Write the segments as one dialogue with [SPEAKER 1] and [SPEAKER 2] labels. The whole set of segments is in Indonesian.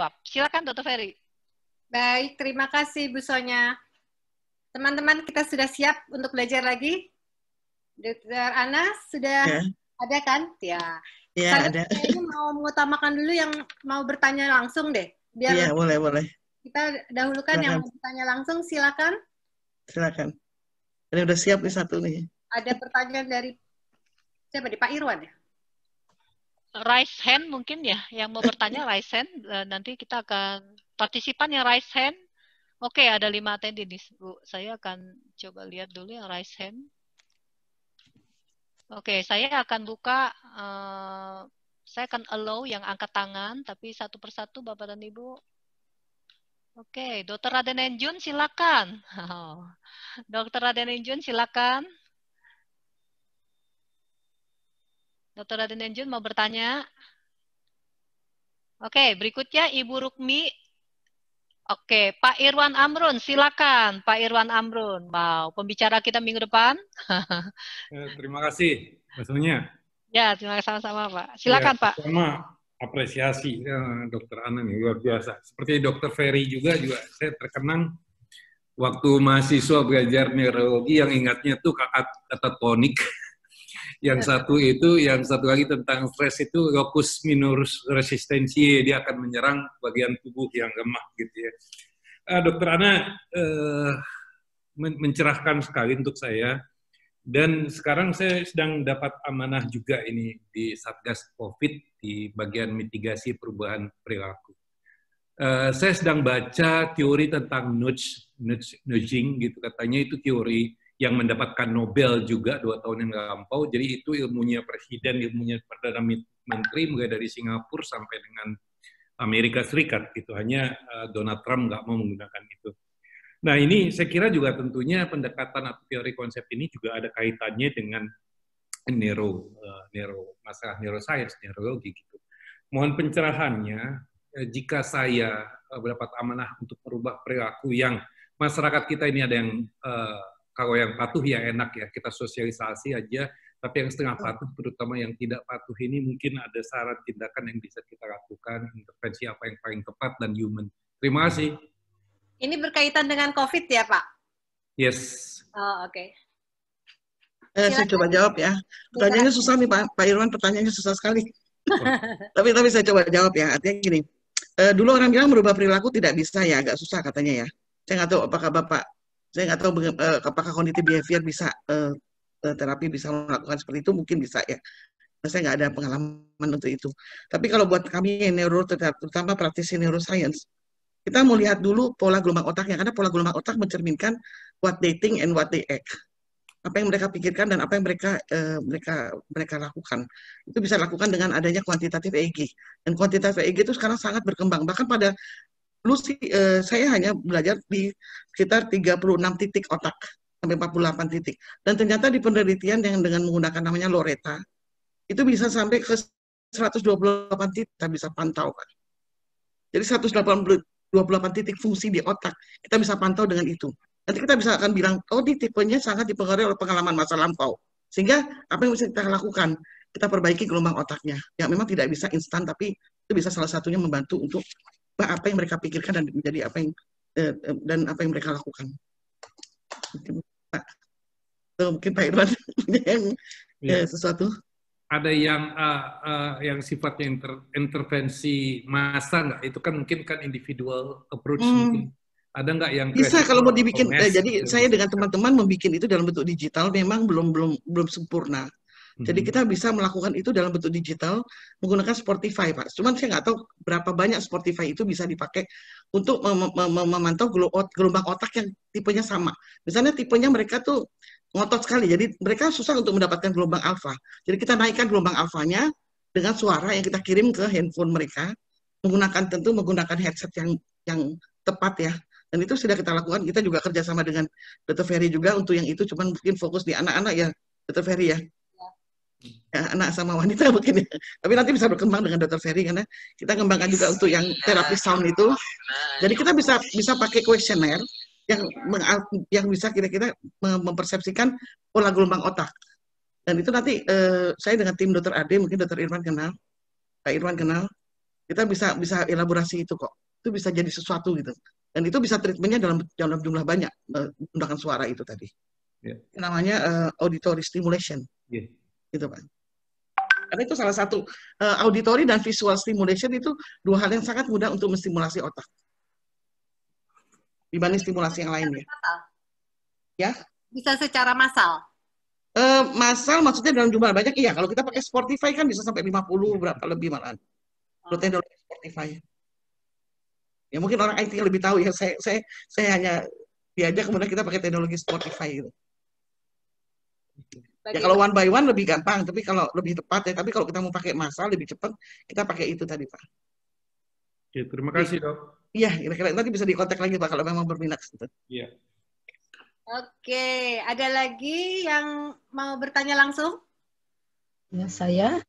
[SPEAKER 1] jawab. Silakan Dr. Ferry.
[SPEAKER 2] Baik, terima kasih Bu Sonya. Teman-teman, kita sudah siap untuk belajar lagi? Dr. Ana sudah ada kan? Ya.
[SPEAKER 3] Ya,
[SPEAKER 2] Saya
[SPEAKER 3] ada.
[SPEAKER 2] kayaknya mau mengutamakan dulu yang mau bertanya langsung deh. Biar
[SPEAKER 3] Iya, boleh.
[SPEAKER 2] kita dahulukan yang mau bertanya langsung, silakan.
[SPEAKER 3] Silakan. Ini udah siap nih satu nih.
[SPEAKER 2] Ada pertanyaan dari siapa di Pak Irwan ya?
[SPEAKER 1] Raise hand mungkin ya, yang mau bertanya raise hand. Nanti kita akan partisipan yang raise hand. Oke, ada 5 attendee nih, Bu. Saya akan coba lihat dulu yang raise hand. Oke, saya akan buka, saya akan allow yang angkat tangan, tapi satu persatu Bapak dan Ibu. Oke, Dr. Raden Enjun silakan. Dr. Raden Enjun silakan. Dr. Raden Enjun mau bertanya? Oke, berikutnya Ibu Rukmi. Oke, Pak Irwan Amrun, silakan. Pak Irwan Amrun, wow, pembicara kita minggu depan.
[SPEAKER 4] Terima kasih, Mas Sonya.
[SPEAKER 1] Ya, terima kasih sama-sama, Pak. Silakan, Pak.
[SPEAKER 4] Pertama, apresiasi Dokter Ana nih, luar biasa. Seperti Dokter Ferry juga saya terkenang waktu mahasiswa belajar neurologi yang ingatnya tuh kata tonik. Yang satu lagi tentang stres itu locus minus resistensiae, dia akan menyerang bagian tubuh yang lemah gitu ya. Dokter Ana mencerahkan sekali untuk saya, dan sekarang saya sedang dapat amanah juga ini di Satgas COVID di bagian mitigasi perubahan perilaku. Saya sedang baca teori tentang nudging gitu, katanya itu teori yang mendapatkan Nobel juga 2 tahun yang lampau. Jadi itu ilmunya presiden, ilmunya Perdana Menteri, mulai dari Singapura sampai dengan Amerika Serikat. Gitu. Hanya Donald Trump nggak mau menggunakan itu. Nah ini saya kira juga tentunya pendekatan atau teori konsep ini juga ada kaitannya dengan masalah neuroscience, neurologi gitu. Mohon pencerahannya, jika saya mendapat amanah untuk merubah perilaku yang masyarakat kita ini ada yang kalau yang patuh ya enak ya, kita sosialisasi aja, tapi yang setengah patuh, terutama yang tidak patuh ini mungkin ada saran tindakan yang bisa kita lakukan, intervensi apa yang paling tepat dan human. Terima kasih.
[SPEAKER 2] Ini berkaitan dengan COVID ya, Pak?
[SPEAKER 4] Yes.
[SPEAKER 2] Oh, oke.
[SPEAKER 3] Saya coba jawab ya. Pertanyaannya susah nih Pak Irwan, pertanyaannya susah sekali. tapi saya coba jawab ya. Artinya gini, dulu orang bilang merubah perilaku tidak bisa ya, agak susah katanya ya. Saya nggak tahu apakah Bapak, saya nggak tahu apakah cognitive behavior bisa, terapi bisa melakukan seperti itu, mungkin bisa ya. Saya nggak ada pengalaman untuk itu. Tapi kalau buat kami neuro, terutama praktisi neuroscience, kita mau lihat dulu pola gelombang otaknya, karena pola gelombang otak mencerminkan what they think and what they act. Apa yang mereka pikirkan dan apa yang mereka lakukan. Itu bisa dilakukan dengan adanya kuantitatif EEG. Dan kuantitatif EEG itu sekarang sangat berkembang. Bahkan pada dulu saya hanya belajar di sekitar 36 titik otak sampai 48 titik. Dan ternyata di penelitian yang dengan menggunakan namanya Loretta, itu bisa sampai ke 128 titik kita bisa pantau, Pak. Jadi 128 titik fungsi di otak kita bisa pantau dengan itu. Nanti kita bisa akan bilang, oh di tipenya sangat dipengaruhi oleh pengalaman masa lampau. Sehingga apa yang bisa kita lakukan? Kita perbaiki gelombang otaknya. Yang memang tidak bisa instan, tapi itu bisa salah satunya membantu untuk apa yang mereka pikirkan dan menjadi apa yang mereka lakukan. Mungkin Pak Irwan yang sesuatu.
[SPEAKER 4] Ada yang sifatnya intervensi massa nggak? Itu kan mungkin kan individual approach mungkin. Ada nggak yang
[SPEAKER 3] bisa kalau mau dibikin? Jadi saya dengan teman-teman membuat itu dalam bentuk digital memang belum sempurna. Jadi kita bisa melakukan itu dalam bentuk digital menggunakan Spotify, Pak. Cuman saya nggak tahu berapa banyak Spotify itu bisa dipakai untuk memantau gelombang otak yang tipenya sama. Misalnya tipenya mereka tuh ngotot sekali, jadi mereka susah untuk mendapatkan gelombang alfa. Jadi kita naikkan gelombang alfanya dengan suara yang kita kirim ke handphone mereka, menggunakan headset yang tepat ya. Dan itu sudah kita lakukan. Kita juga kerjasama dengan Dr. Ferry juga untuk yang itu, cuman mungkin fokus di anak-anak ya, Dr. Ferry ya. Ya, anak sama wanita mungkin ya. Tapi nanti bisa berkembang dengan Dr. Ferry karena kita kembangkan juga untuk yang terapi sound itu. Jadi kita bisa pakai kuesioner yang bisa kira-kira mempersepsikan pola gelombang otak. Dan itu nanti saya dengan tim Dr. Ade, mungkin Dr. Irwan kenal, Pak Irwan kenal. Kita bisa elaborasi itu kok. Itu bisa jadi sesuatu gitu. Dan itu bisa treatmentnya dalam jumlah banyak, menggunakan suara itu tadi. Namanya auditory stimulation. Gitu, Pak. Karena itu salah satu auditory dan visual stimulation itu dua hal yang sangat mudah untuk menstimulasi otak dibanding stimulasi yang lainnya. Ya? Bisa secara massal. Massal maksudnya dalam jumlah banyak, iya. Kalau kita pakai Spotify kan bisa sampai 50 berapa lebih malahan. Kalau teknologi Spotify. Ya mungkin orang IT lebih tahu ya. Saya hanya diajak kemudian kita pakai teknologi Spotify gitu. Ya kalau one by one lebih gampang, tapi kalau lebih tepat ya. Tapi kalau kita mau pakai massal lebih cepat, kita pakai itu tadi, Pak.
[SPEAKER 4] Oke, terima kasih, Dok.
[SPEAKER 3] Iya, kira-kira nanti bisa dikontak lagi, Pak, kalau memang berminat. Gitu.
[SPEAKER 4] Iya.
[SPEAKER 2] Oke, ada lagi yang mau bertanya langsung?
[SPEAKER 5] Ya, saya.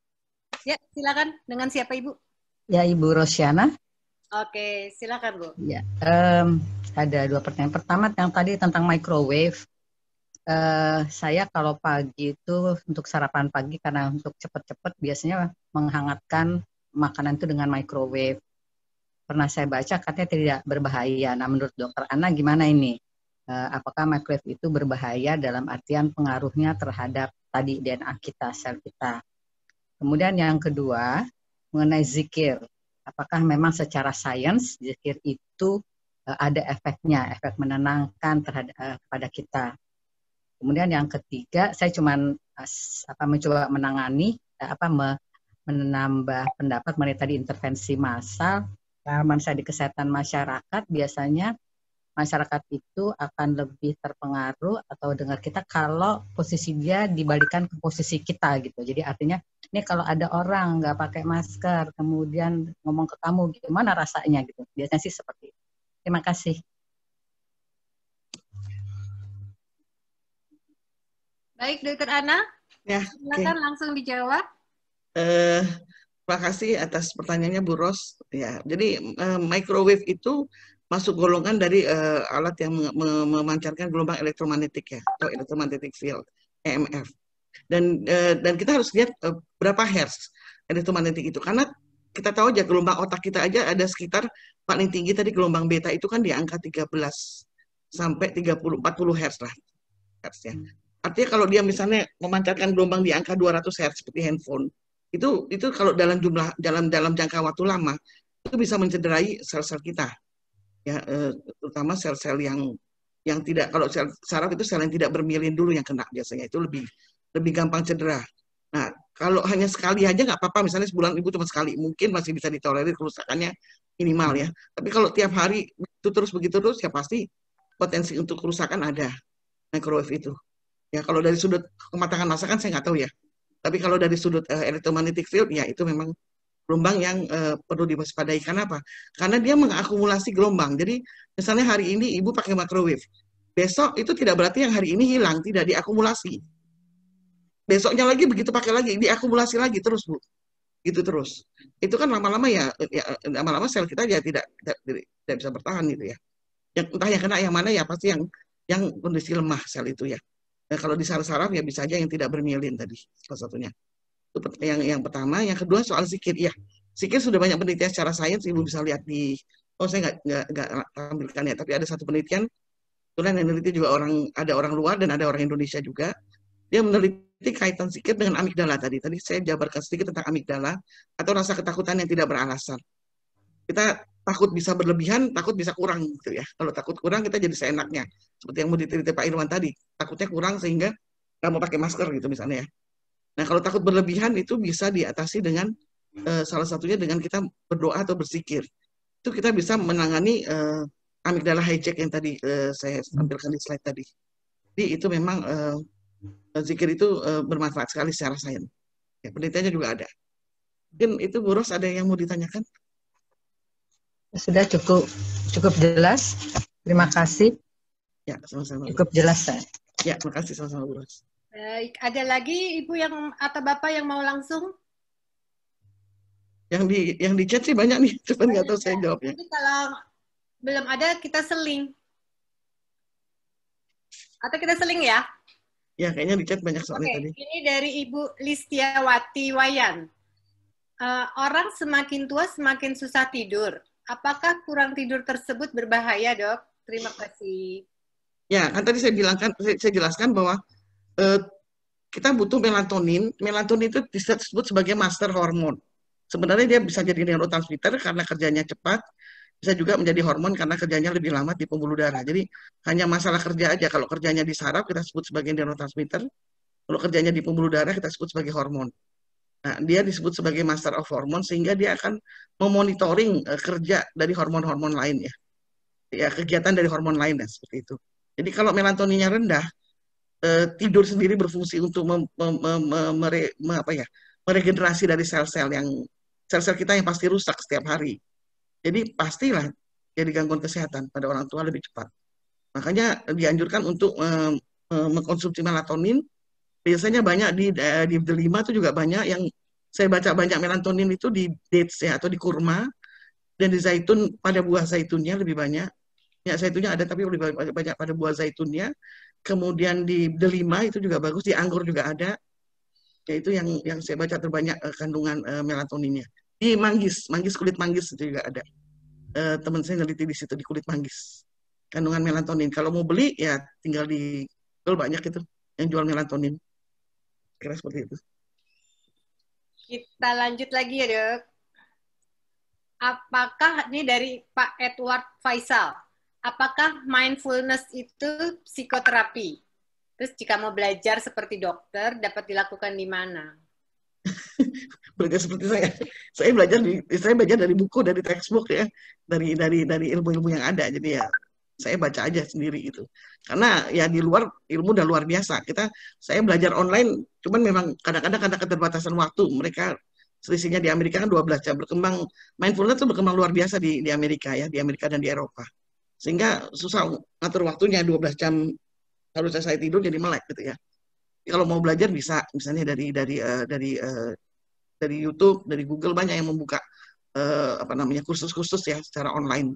[SPEAKER 2] Ya, silakan. Dengan siapa, Ibu?
[SPEAKER 5] Ya, Ibu Rosyana.
[SPEAKER 2] Oke, silakan, Bu.
[SPEAKER 5] Ya, ada dua pertanyaan. Pertama, yang tadi tentang microwave. Saya kalau pagi itu untuk sarapan pagi karena untuk cepat-cepat biasanya menghangatkan makanan itu dengan microwave. Pernah saya baca katanya tidak berbahaya. Nah, menurut Dokter Ana gimana ini? Apakah microwave itu berbahaya dalam artian pengaruhnya terhadap tadi DNA kita, sel kita? Kemudian yang kedua mengenai zikir. Apakah memang secara sains zikir itu ada efeknya, efek menenangkan kepada kita? Kemudian yang ketiga, saya cuma mencoba menambah pendapat mengenai tadi intervensi massal. Pengalaman saya di kesehatan masyarakat, biasanya masyarakat itu akan lebih terpengaruh atau dengar kita kalau posisi dia dibalikan ke posisi kita gitu. Jadi artinya, ini kalau ada orang nggak pakai masker, kemudian ngomong ke kamu, gimana rasanya gitu. Biasanya sih seperti itu. Terima kasih.
[SPEAKER 2] Baik, Dokter Ana,
[SPEAKER 3] ya,
[SPEAKER 2] silakan langsung dijawab.
[SPEAKER 3] Terima kasih atas pertanyaannya Bu Ros. Ya, jadi microwave itu masuk golongan dari alat yang memancarkan gelombang elektromagnetik ya, atau electromagnetic field (EMF). Dan kita harus lihat berapa hertz elektromagnetik itu, karena kita tahu aja gelombang otak kita aja ada sekitar paling tinggi tadi gelombang beta itu kan di angka 13 sampai 30-40 hertz lah hertznya. Artinya kalau dia misalnya memancarkan gelombang di angka 200 Hz seperti handphone, itu kalau dalam jangka waktu lama itu bisa mencederai sel-sel kita. Ya, terutama sel-sel yang tidak, kalau sel saraf itu sel yang tidak bermilin dulu yang kena biasanya, itu lebih gampang cedera. Nah, kalau hanya sekali aja nggak apa-apa, misalnya sebulan Ibu cuma sekali, mungkin masih bisa ditolerir, kerusakannya minimal ya. Tapi kalau tiap hari itu begitu terus, ya pasti potensi untuk kerusakan ada microwave itu. Ya, kalau dari sudut kematangan masakan saya nggak tahu ya. Tapi kalau dari sudut electromagnetic field, ya itu memang gelombang yang perlu diwaspadai. Kenapa? Karena dia mengakumulasi gelombang. Jadi misalnya hari ini Ibu pakai microwave, besok itu tidak berarti yang hari ini hilang, tidak diakumulasi. Besoknya lagi begitu pakai lagi, diakumulasi lagi terus Bu. Gitu terus. Itu kan lama-lama ya lama-lama sel kita ya tidak bisa bertahan gitu ya. Yang entah yang kena yang mana ya pasti yang kondisi lemah sel itu ya. Nah, kalau di saraf-saraf ya bisa aja yang tidak bermilin tadi salah satunya. Itu yang pertama. Yang kedua soal zikir. Ya, zikir sudah banyak penelitian secara sains, Ibu bisa lihat di, saya nggak tampilkan ya, tapi ada satu penelitian, kebetulan yang meneliti juga ada orang luar dan ada orang Indonesia juga. Dia meneliti kaitan zikir dengan amigdala tadi. Tadi saya jabarkan sedikit tentang amigdala atau rasa ketakutan yang tidak beralasan. Kita takut bisa berlebihan, takut bisa kurang gitu ya. Kalau takut kurang kita jadi seenaknya. Seperti yang mau diteliti Pak Irwan tadi, takutnya kurang sehingga nggak mau pakai masker gitu misalnya ya. Nah kalau takut berlebihan itu bisa diatasi dengan salah satunya dengan kita berdoa atau berzikir. Itu kita bisa menangani amigdala hijack yang tadi saya tampilkan di slide tadi. Jadi itu memang zikir itu bermanfaat sekali secara sains. Ya, penelitiannya juga ada. Mungkin itu Bu Ros ada yang mau ditanyakan?
[SPEAKER 5] Sudah cukup jelas. Terima kasih.
[SPEAKER 3] Ya, sama-sama.
[SPEAKER 5] Cukup jelas, saya.
[SPEAKER 3] Ya, terima kasih sama-sama Bu Ros.
[SPEAKER 2] Baik, ada lagi Ibu atau Bapak yang mau langsung?
[SPEAKER 3] Yang di chat sih banyak nih, cuma nggak tahu saya jawabnya.
[SPEAKER 2] Jadi kalau belum ada kita seling. Atau kita seling ya?
[SPEAKER 3] Ya, kayaknya di chat banyak soalnya tadi.
[SPEAKER 2] Ini dari Ibu Listiawati Wayan. orang semakin tua semakin susah tidur. Apakah kurang tidur tersebut berbahaya, Dok? Terima kasih.
[SPEAKER 3] Ya, kan tadi saya jelaskan bahwa kita butuh melatonin. Melatonin itu disebut sebagai master hormon. Sebenarnya dia bisa jadi neurotransmitter karena kerjanya cepat, bisa juga menjadi hormon karena kerjanya lebih lama di pembuluh darah. Jadi hanya masalah kerja aja. Kalau kerjanya di saraf kita sebut sebagai neurotransmitter. Kalau kerjanya di pembuluh darah kita sebut sebagai hormon. Nah, dia disebut sebagai master of hormone sehingga dia akan memonitoring kerja dari hormon-hormon lain ya. Ya, kegiatan dari hormon lain ya, seperti itu. Jadi kalau melatoninnya rendah, tidur sendiri berfungsi untuk meregenerasi dari sel-sel kita yang pasti rusak setiap hari. Jadi pastilah jadi gangguan kesehatan pada orang tua lebih cepat. Makanya dianjurkan untuk mengkonsumsi melatonin. Biasanya banyak di delima itu juga banyak yang saya baca banyak melatonin itu di dates ya atau di kurma, dan di zaitun pada buah zaitunnya lebih banyak. Ya zaitunnya ada tapi lebih banyak pada buah zaitunnya. Kemudian di delima itu juga bagus, di anggur juga ada. Yaitu yang saya baca terbanyak kandungan melatoninnya. Di manggis kulit manggis itu juga ada. Teman saya neliti di situ di kulit manggis. Kandungan melatonin. Kalau mau beli ya tinggal di banyak itu yang jual melatonin. Kira seperti itu.
[SPEAKER 2] Kita lanjut lagi ya, Dok. Apakah ini dari Pak Edward Faisal? Apakah mindfulness itu psikoterapi? Terus jika mau belajar seperti dokter dapat dilakukan di mana?
[SPEAKER 3] Belajar seperti saya belajar dari buku, dari textbook ya, dari ilmu-ilmu yang ada. Jadi ya saya baca aja sendiri itu. Karena ya di luar ilmu udah luar biasa. Saya belajar online, cuman memang kadang-kadang karena keterbatasan waktu. Mereka selisihnya di Amerika kan 12 jam berkembang. Mindfulness itu berkembang luar biasa di Amerika ya, di Amerika dan di Eropa. Sehingga susah ngatur waktunya 12 jam harusnya saya tidur jadi melek gitu ya. Kalau mau belajar bisa, misalnya dari YouTube, dari Google banyak yang membuka kursus-kursus ya secara online.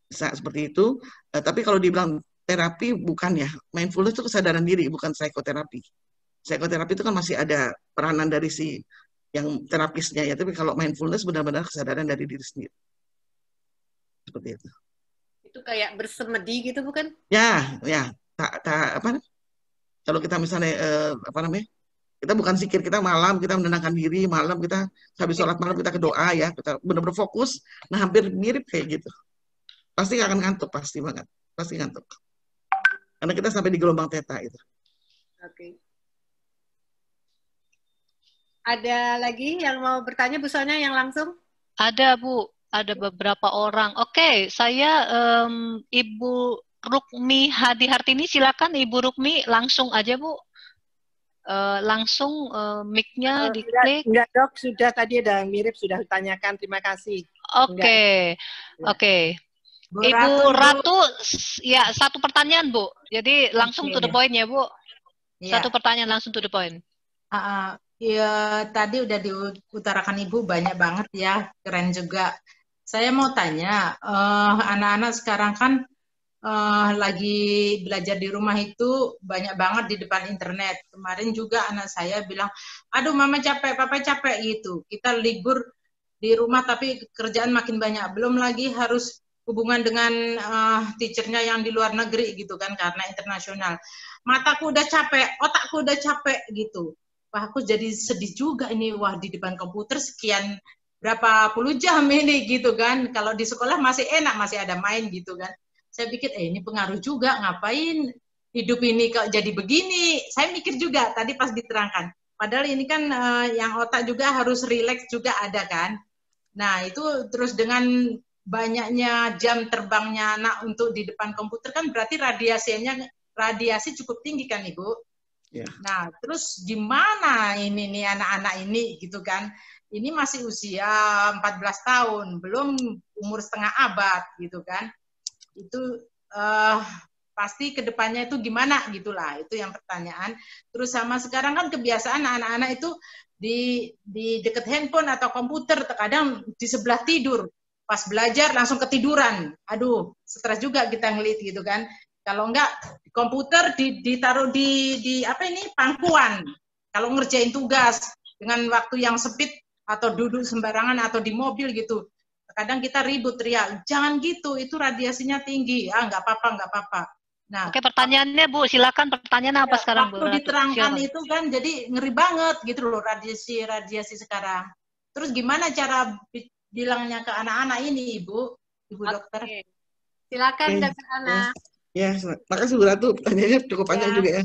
[SPEAKER 3] Bisa seperti itu. Tapi kalau dibilang terapi bukan ya. Mindfulness itu kesadaran diri, bukan psikoterapi. Psikoterapi itu kan masih ada peranan dari si yang terapisnya ya. Tapi kalau mindfulness benar-benar kesadaran dari diri sendiri. Seperti itu.
[SPEAKER 2] Itu kayak bersemedi gitu bukan?
[SPEAKER 3] Ya. Kalau kita misalnya kita bukan zikir, kita malam kita menenangkan diri, malam kita habis sholat malam kita ke doa ya, kita benar-benar fokus. Nah hampir mirip kayak gitu. Pasti akan ngantuk, pasti banget. Pasti ngantuk. Karena kita sampai di gelombang theta itu.
[SPEAKER 2] Oke. Ada lagi yang mau bertanya, Bu Sonya, yang langsung?
[SPEAKER 1] Ada, Bu. Ada beberapa orang. Oke, saya Ibu Rukmi Hadi Hartini, silakan Ibu Rukmi, langsung aja, Bu. Langsung mic-nya diklik.
[SPEAKER 6] Enggak, Dok. Sudah tadi ada yang mirip, sudah ditanyakan. Terima kasih.
[SPEAKER 1] Oke. Ibu Ratu, ya satu pertanyaan Bu. Jadi langsung to the point ya Bu. Ya. Satu pertanyaan langsung to the point.
[SPEAKER 5] Ya tadi udah diutarakan Ibu banyak banget ya, keren juga. Saya mau tanya, anak-anak sekarang kan lagi belajar di rumah itu banyak banget di depan internet. Kemarin juga anak saya bilang, aduh mama capek, papa capek gitu. Kita libur di rumah tapi kerjaan makin banyak. Belum lagi harus hubungan dengan teachernya yang di luar negeri gitu kan, karena internasional. Mataku udah capek, otakku udah capek gitu. Wah, aku jadi sedih juga ini, wah di depan komputer sekian berapa puluh jam ini gitu kan. Kalau di sekolah masih enak, masih ada main gitu kan. Saya pikir ini pengaruh juga, ngapain hidup ini kok jadi begini. Saya mikir juga tadi pas diterangkan. Padahal ini kan yang otak juga harus rileks juga ada kan. Nah itu terus dengan banyaknya jam terbangnya anak untuk di depan komputer kan berarti radiasi cukup tinggi kan Ibu. Yeah. Nah terus gimana ini nih anak-anak ini gitu kan. Ini masih usia 14 tahun, belum umur setengah abad gitu kan. Itu pasti kedepannya itu gimana gitulah, itu yang pertanyaan. Terus sama sekarang kan kebiasaan anak-anak itu di dekat handphone atau komputer, terkadang di sebelah tidur. Pas belajar langsung ketiduran. Aduh, stres juga kita ngeliat gitu kan. Kalau enggak komputer ditaruh di pangkuan. Kalau ngerjain tugas dengan waktu yang sempit
[SPEAKER 7] atau duduk sembarangan atau di mobil gitu. Kadang kita ribut teriak, jangan gitu, itu radiasinya tinggi. Ah, nggak apa-apa, nggak apa-apa. Nah,
[SPEAKER 1] Oke, pertanyaannya Bu, silakan pertanyaan apa sekarang Bu?
[SPEAKER 7] waktu diterangkan
[SPEAKER 1] Silakan.
[SPEAKER 7] itu kan jadi ngeri banget gitu loh radiasi sekarang. Terus gimana cara bilangnya ke anak-anak ini, Ibu dokter?
[SPEAKER 2] Silakan Dokter Ana.
[SPEAKER 3] Ya, makasih Bu Ratu, pertanyaannya cukup panjang juga ya.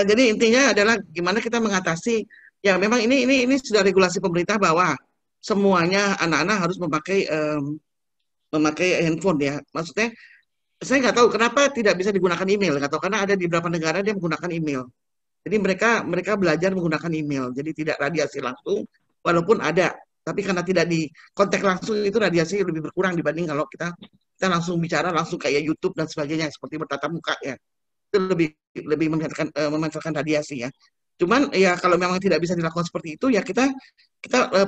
[SPEAKER 3] Jadi intinya adalah gimana kita mengatasi, ya memang ini sudah regulasi pemerintah bahwa semuanya anak-anak harus memakai handphone ya. Maksudnya saya nggak tahu kenapa tidak bisa digunakan email, nggak tahu karena ada di beberapa negara dia menggunakan email. Jadi mereka belajar menggunakan email, jadi tidak radiasi langsung, walaupun ada, tapi karena tidak di kontak langsung itu radiasi lebih berkurang dibanding kalau kita langsung bicara langsung kayak YouTube dan sebagainya seperti bertatap muka ya, itu lebih memanfaatkan radiasi ya. Cuman ya kalau memang tidak bisa dilakukan seperti itu ya kita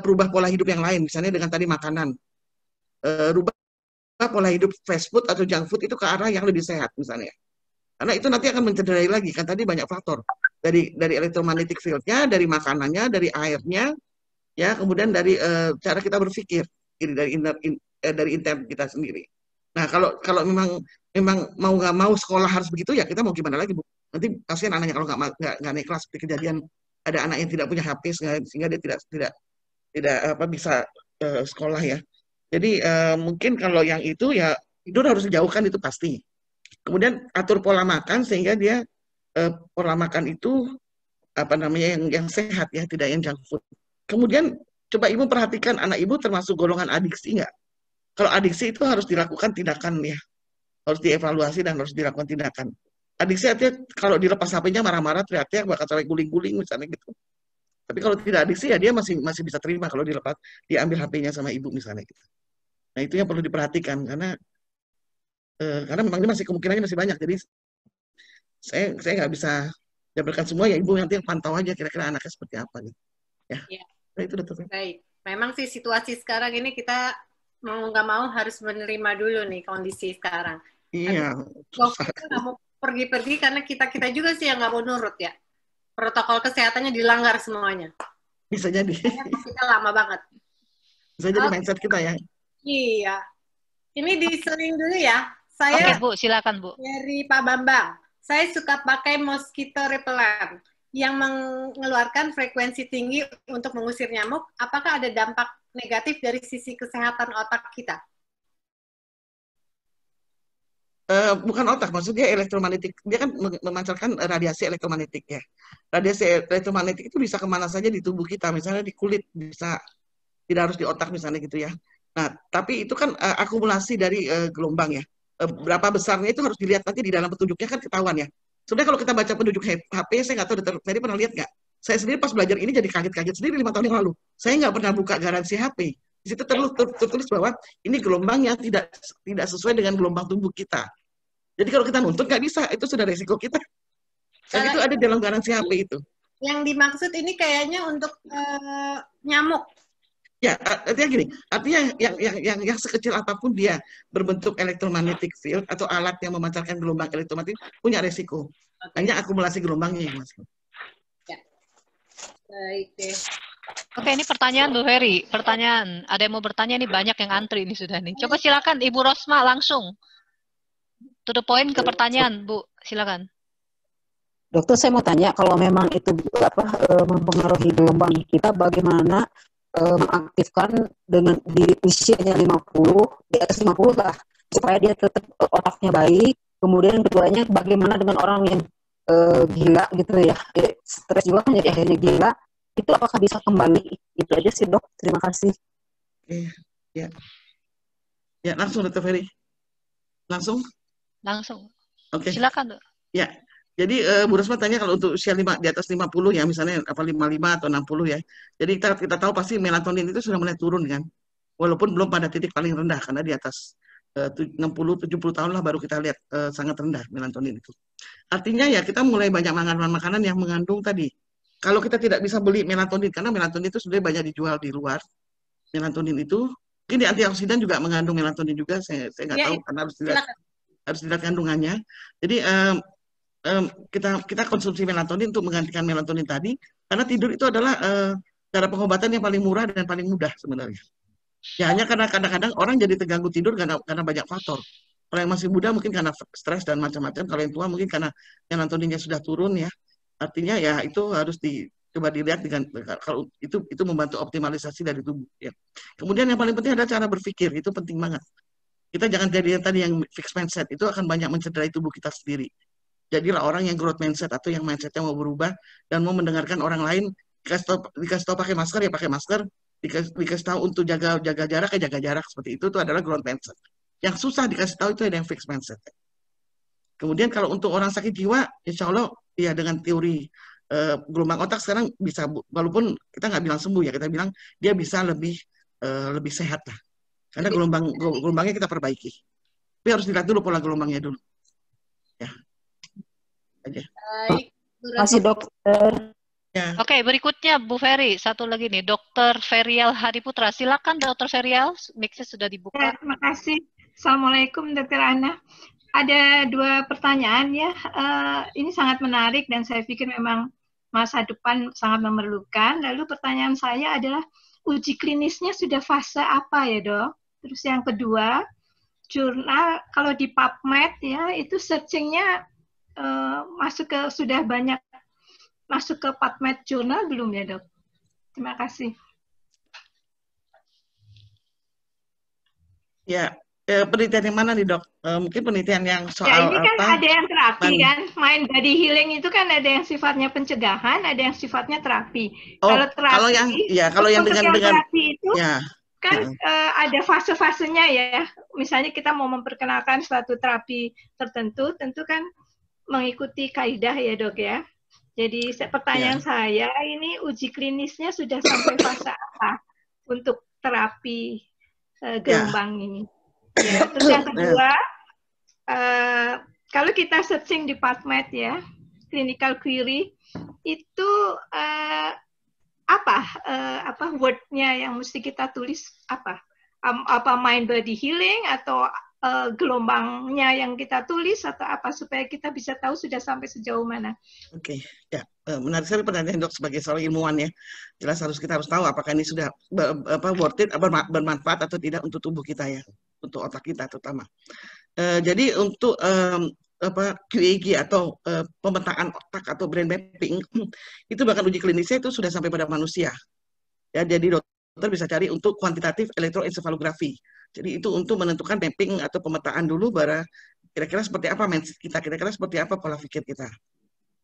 [SPEAKER 3] perubah pola hidup yang lain, misalnya dengan tadi makanan, rubah pola hidup fast food atau junk food itu ke arah yang lebih sehat misalnya. Karena itu nanti akan mencederai lagi, kan tadi banyak faktor. Dari electromagnetic field-nya, dari makanannya, dari airnya, ya kemudian dari cara kita berpikir, dari intent kita sendiri. Nah, kalau memang mau nggak mau sekolah harus begitu, ya kita mau gimana lagi, Bu? Nanti kasihan anaknya kalau nggak naik kelas, seperti kejadian ada anak yang tidak punya HP, sehingga dia tidak bisa sekolah ya. Jadi mungkin kalau yang itu ya tidur harus dijauhkan itu pasti. Kemudian atur pola makan sehingga dia pola makan itu yang sehat ya, tidak yang junk food. Kemudian coba Ibu perhatikan anak Ibu termasuk golongan adiksi nggak? Kalau adiksi itu harus dilakukan tindakan ya, harus dievaluasi dan harus dilakukan tindakan. Adiksi artinya kalau dilepas HP-nya marah-marah, teriak-teriak, bakal sampai guling-guling misalnya gitu. Tapi kalau tidak adiksi ya dia masih bisa terima kalau diambil HP-nya sama ibu misalnya gitu. Nah itu yang perlu diperhatikan karena memang ini kemungkinannya masih banyak. Jadi saya nggak bisa jabarkan semua ya, Ibu nanti yang pantau aja kira-kira anaknya seperti apa nih. Ya. Nah, itu Dokter.
[SPEAKER 2] Baik. Memang sih situasi sekarang ini kita mau nggak mau harus menerima dulu nih kondisi sekarang.
[SPEAKER 3] Iya.
[SPEAKER 2] Kita nggak mau pergi-pergi karena kita juga sih yang nggak mau nurut ya. Protokol kesehatannya dilanggar semuanya.
[SPEAKER 3] Bisa jadi.
[SPEAKER 2] Kita lama banget.
[SPEAKER 3] Bisa jadi mindset kita ya.
[SPEAKER 2] Iya. Ini diseling dulu ya.
[SPEAKER 1] Oke Bu, silakan Bu.
[SPEAKER 2] Dari Pak Bambang. Saya suka pakai mosquito repellent yang mengeluarkan frekuensi tinggi untuk mengusir nyamuk. Apakah ada dampak negatif dari sisi kesehatan otak kita?
[SPEAKER 3] Bukan otak, maksudnya elektromagnetik. Dia kan memancarkan radiasi elektromagnetik ya. Radiasi elektromagnetik itu bisa kemana saja di tubuh kita, misalnya di kulit, bisa tidak harus di otak misalnya gitu ya. Nah, tapi itu kan akumulasi dari gelombang ya. Berapa besarnya itu harus dilihat nanti di dalam petunjuknya kan ketahuan ya. Sebenarnya kalau kita baca petunjuk HP, saya nggak tahu tadi pernah lihat nggak? Saya sendiri pas belajar ini jadi kaget-kaget sendiri 5 tahun yang lalu. Saya nggak pernah buka garansi HP. Di situ tertulis bahwa ini gelombangnya tidak sesuai dengan gelombang tubuh kita. Jadi kalau kita nuntut nggak bisa, itu sudah resiko kita. Dan itu ada dalam garansi HP itu.
[SPEAKER 2] Yang dimaksud ini kayaknya untuk nyamuk.
[SPEAKER 3] Ya, artinya gini, artinya yang sekecil apapun dia berbentuk electromagnetic field atau alat yang memancarkan gelombang elektromagnetik punya resiko. Hanya akumulasi gelombangnya yang Mas.
[SPEAKER 2] Ya. Baik deh.
[SPEAKER 1] Oke, ini pertanyaan Bu Heri. Pertanyaan, ada yang mau bertanya nih, banyak yang antri ini sudah nih. Coba silakan Ibu Rosma langsung. To the point ke pertanyaan, Bu. Silakan.
[SPEAKER 8] Dokter, saya mau tanya kalau memang itu mempengaruhi gelombang kita, bagaimana mengaktifkan dengan di usianya 50, di atas 50 lah, supaya dia tetap otaknya baik. Kemudian keduanya bagaimana dengan orang yang gila gitu ya, stres juga kan jadi akhirnya gila, itu apakah bisa kembali? Itu aja sih Dok, terima kasih.
[SPEAKER 3] Ya langsung Dr. Ferry. Langsung.
[SPEAKER 1] Oke. Silakan Dok.
[SPEAKER 3] Ya. Jadi Bu Rosma tanya kalau untuk usia di atas 50 ya, misalnya 55 atau 60 ya. Jadi kita tahu pasti melatonin itu sudah mulai turun kan. Walaupun belum pada titik paling rendah karena di atas 60-70 tahun lah baru kita lihat sangat rendah melatonin itu. Artinya ya kita mulai banyak makan makanan yang mengandung tadi. Kalau kita tidak bisa beli melatonin karena melatonin itu sebenarnya banyak dijual di luar. Melatonin itu mungkin di antioksidan juga mengandung melatonin juga. Saya nggak tahu karena harus dilihat kandungannya. Jadi kita konsumsi melatonin untuk menggantikan melatonin tadi, karena tidur itu adalah cara pengobatan yang paling murah dan paling mudah sebenarnya. Ya hanya karena kadang-kadang orang jadi terganggu tidur karena banyak faktor. Kalau yang masih muda mungkin karena stres dan macam-macam. Kalau yang tua mungkin karena melatoninnya sudah turun ya. Artinya ya itu harus coba dilihat dengan kalau itu membantu optimalisasi dari tubuh. Ya. Kemudian yang paling penting adalah cara berpikir, itu penting banget. Kita jangan jadi yang tadi yang fixed mindset, itu akan banyak mencederai tubuh kita sendiri. Jadilah orang yang growth mindset atau yang mindsetnya mau berubah dan mau mendengarkan orang lain. Dikasih tahu pakai masker ya pakai masker, dikasih tahu untuk jaga jarak ya jaga jarak, seperti itu adalah growth mindset. Yang susah dikasih tahu itu ada yang fixed mindset. Kemudian kalau untuk orang sakit jiwa, insya Allah ya dengan teori gelombang otak sekarang bisa, walaupun kita nggak bilang sembuh ya, kita bilang dia bisa lebih sehat lah. Karena gelombangnya kita perbaiki. Tapi harus dilihat dulu pola gelombangnya dulu. Ya. Aja.
[SPEAKER 2] Baik.
[SPEAKER 8] Masih dokter.
[SPEAKER 3] Ya.
[SPEAKER 1] Oke, berikutnya Bu Ferry, satu lagi nih, Dr. Ferial Hadiputra. Silakan Dr. Ferial, mic-nya sudah dibuka.
[SPEAKER 9] Terima kasih. Assalamualaikum Dr. Ana. Ada 2 pertanyaan ya. Ini sangat menarik dan saya pikir memang masa depan sangat memerlukan. Lalu pertanyaan saya adalah uji klinisnya sudah fase apa ya dok? Terus yang kedua, jurnal kalau di PubMed ya itu searchingnya sudah banyak masuk ke PubMed jurnal belum ya dok? Terima kasih.
[SPEAKER 3] Ya, penelitian yang mana nih dok? Mungkin penelitian yang soal
[SPEAKER 9] ya, ini kan
[SPEAKER 3] apa?
[SPEAKER 9] Ada yang terapi kan, mind body healing itu kan ada yang sifatnya pencegahan, ada yang sifatnya terapi.
[SPEAKER 3] Oh,
[SPEAKER 9] kalau terapi,
[SPEAKER 3] kalau yang dengan
[SPEAKER 9] terapi itu
[SPEAKER 3] ya,
[SPEAKER 9] kan ada fase-fasenya ya. Misalnya kita mau memperkenalkan suatu terapi tertentu, tentu kan mengikuti kaidah ya dok ya. Jadi pertanyaan saya ini uji klinisnya sudah sampai fase apa untuk terapi gelombang ini? Ya, terus yang kedua, kalau kita searching di PubMed ya, clinical query itu apa wordnya yang mesti kita tulis apa? Apa mind body healing atau gelombangnya yang kita tulis atau apa supaya kita bisa tahu sudah sampai sejauh mana?
[SPEAKER 3] Oke, ya menarik sekali pertanyaan dok sebagai seorang ilmuwan ya. Jelas kita harus tahu apakah ini sudah worth it, bermanfaat atau tidak untuk tubuh kita ya, untuk otak kita terutama. Jadi untuk QEEG atau pemetaan otak atau brain mapping itu bahkan uji klinisnya itu sudah sampai pada manusia. Ya, jadi dokter bisa cari untuk kuantitatif elektroensefalografi. Jadi itu untuk menentukan mapping atau pemetaan dulu bara kira-kira seperti apa mindset kita, kira-kira seperti apa pola pikir kita.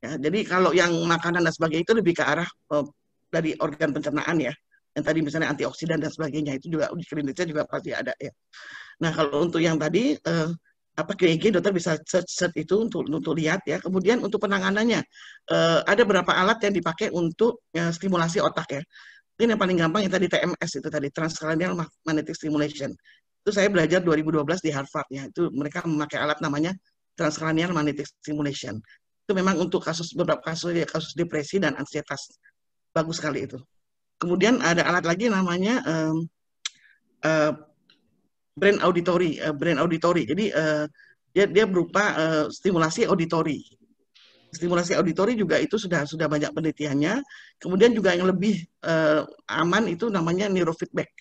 [SPEAKER 3] Ya, jadi kalau yang makanan dan sebagainya itu lebih ke arah dari organ pencernaan ya. Yang tadi misalnya antioksidan dan sebagainya itu juga uji klinisnya juga pasti ada ya. Nah, kalau untuk yang tadi QEEG dokter bisa search itu untuk lihat ya. Kemudian untuk penanganannya ada beberapa alat yang dipakai untuk stimulasi otak ya. Ini yang paling gampang yang tadi TMS itu tadi, Transcranial Magnetic Stimulation. Itu saya belajar 2012 di Harvard ya. Itu mereka memakai alat namanya Transcranial Magnetic Stimulation. Itu memang untuk beberapa kasus depresi dan ansietas. Bagus sekali itu. Kemudian ada alat lagi namanya brain auditory. Jadi dia berupa stimulasi auditori. Stimulasi auditori juga itu sudah banyak penelitiannya. Kemudian juga yang lebih aman itu namanya neurofeedback.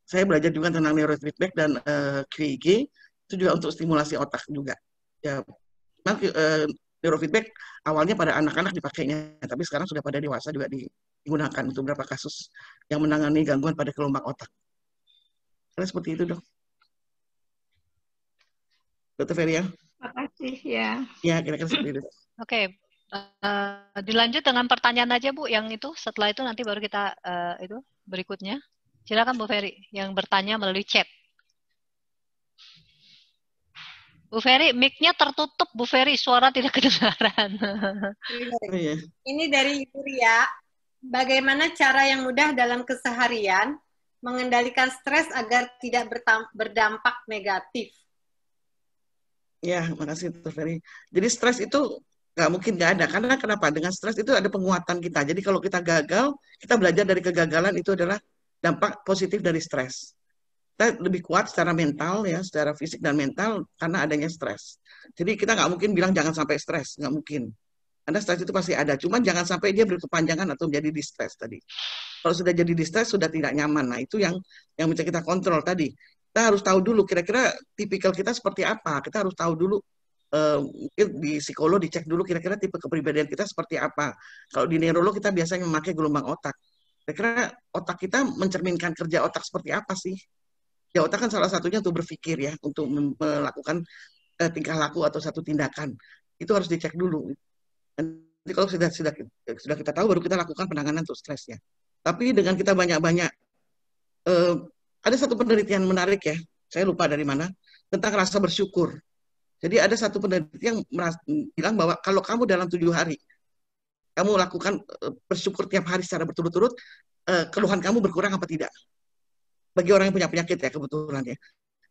[SPEAKER 3] Saya belajar juga tentang neurofeedback dan QEEG itu juga untuk stimulasi otak juga. Ya, neurofeedback awalnya pada anak-anak dipakainya, tapi sekarang sudah pada dewasa juga digunakan untuk beberapa kasus yang menangani gangguan pada kelombang otak. Karena seperti itu dok. Dr. Feria.
[SPEAKER 9] Terima kasih ya.
[SPEAKER 3] Ya, kira-kira seperti itu.
[SPEAKER 1] Oke, dilanjut dengan pertanyaan aja Bu, yang itu setelah itu nanti baru kita itu berikutnya. Silakan Bu Ferry yang bertanya melalui chat. Bu Ferry, mic-nya tertutup Bu Ferry, suara tidak kedengaran.
[SPEAKER 2] Ini dari Ibu Ria. Bagaimana cara yang mudah dalam keseharian mengendalikan stres agar tidak berdampak negatif?
[SPEAKER 3] Ya, makasih Dr. Ferry. Jadi stres itu nggak mungkin nggak ada. Karena kenapa? Dengan stres itu ada penguatan kita. Jadi kalau kita gagal, kita belajar dari kegagalan itu adalah dampak positif dari stres. Kita lebih kuat secara mental ya, secara fisik dan mental karena adanya stres. Jadi kita nggak mungkin bilang jangan sampai stres, nggak mungkin. Karena stres itu pasti ada, cuman jangan sampai dia berkepanjangan atau menjadi distress tadi. Kalau sudah jadi distress, sudah tidak nyaman. Nah, itu yang bisa kita kontrol tadi. Kita harus tahu dulu kira-kira tipikal kita seperti apa. Kita harus tahu dulu, mungkin di psikolog dicek dulu kira-kira tipe kepribadian kita seperti apa. Kalau di neurolog kita biasanya memakai gelombang otak. Kira-kira otak kita mencerminkan kerja otak seperti apa sih? Ya, otak kan salah satunya untuk berpikir ya, untuk melakukan tingkah laku atau satu tindakan. Itu harus dicek dulu. Nanti kalau sudah kita tahu, baru kita lakukan penanganan untuk stresnya. Tapi dengan kita banyak-banyak, ada satu penelitian menarik ya, saya lupa dari mana, tentang rasa bersyukur. Jadi ada satu penelitian yang bilang bahwa kalau kamu dalam 7 hari, kamu lakukan bersyukur tiap hari secara berturut-turut, keluhan kamu berkurang apa tidak? Bagi orang yang punya penyakit ya, kebetulan ya.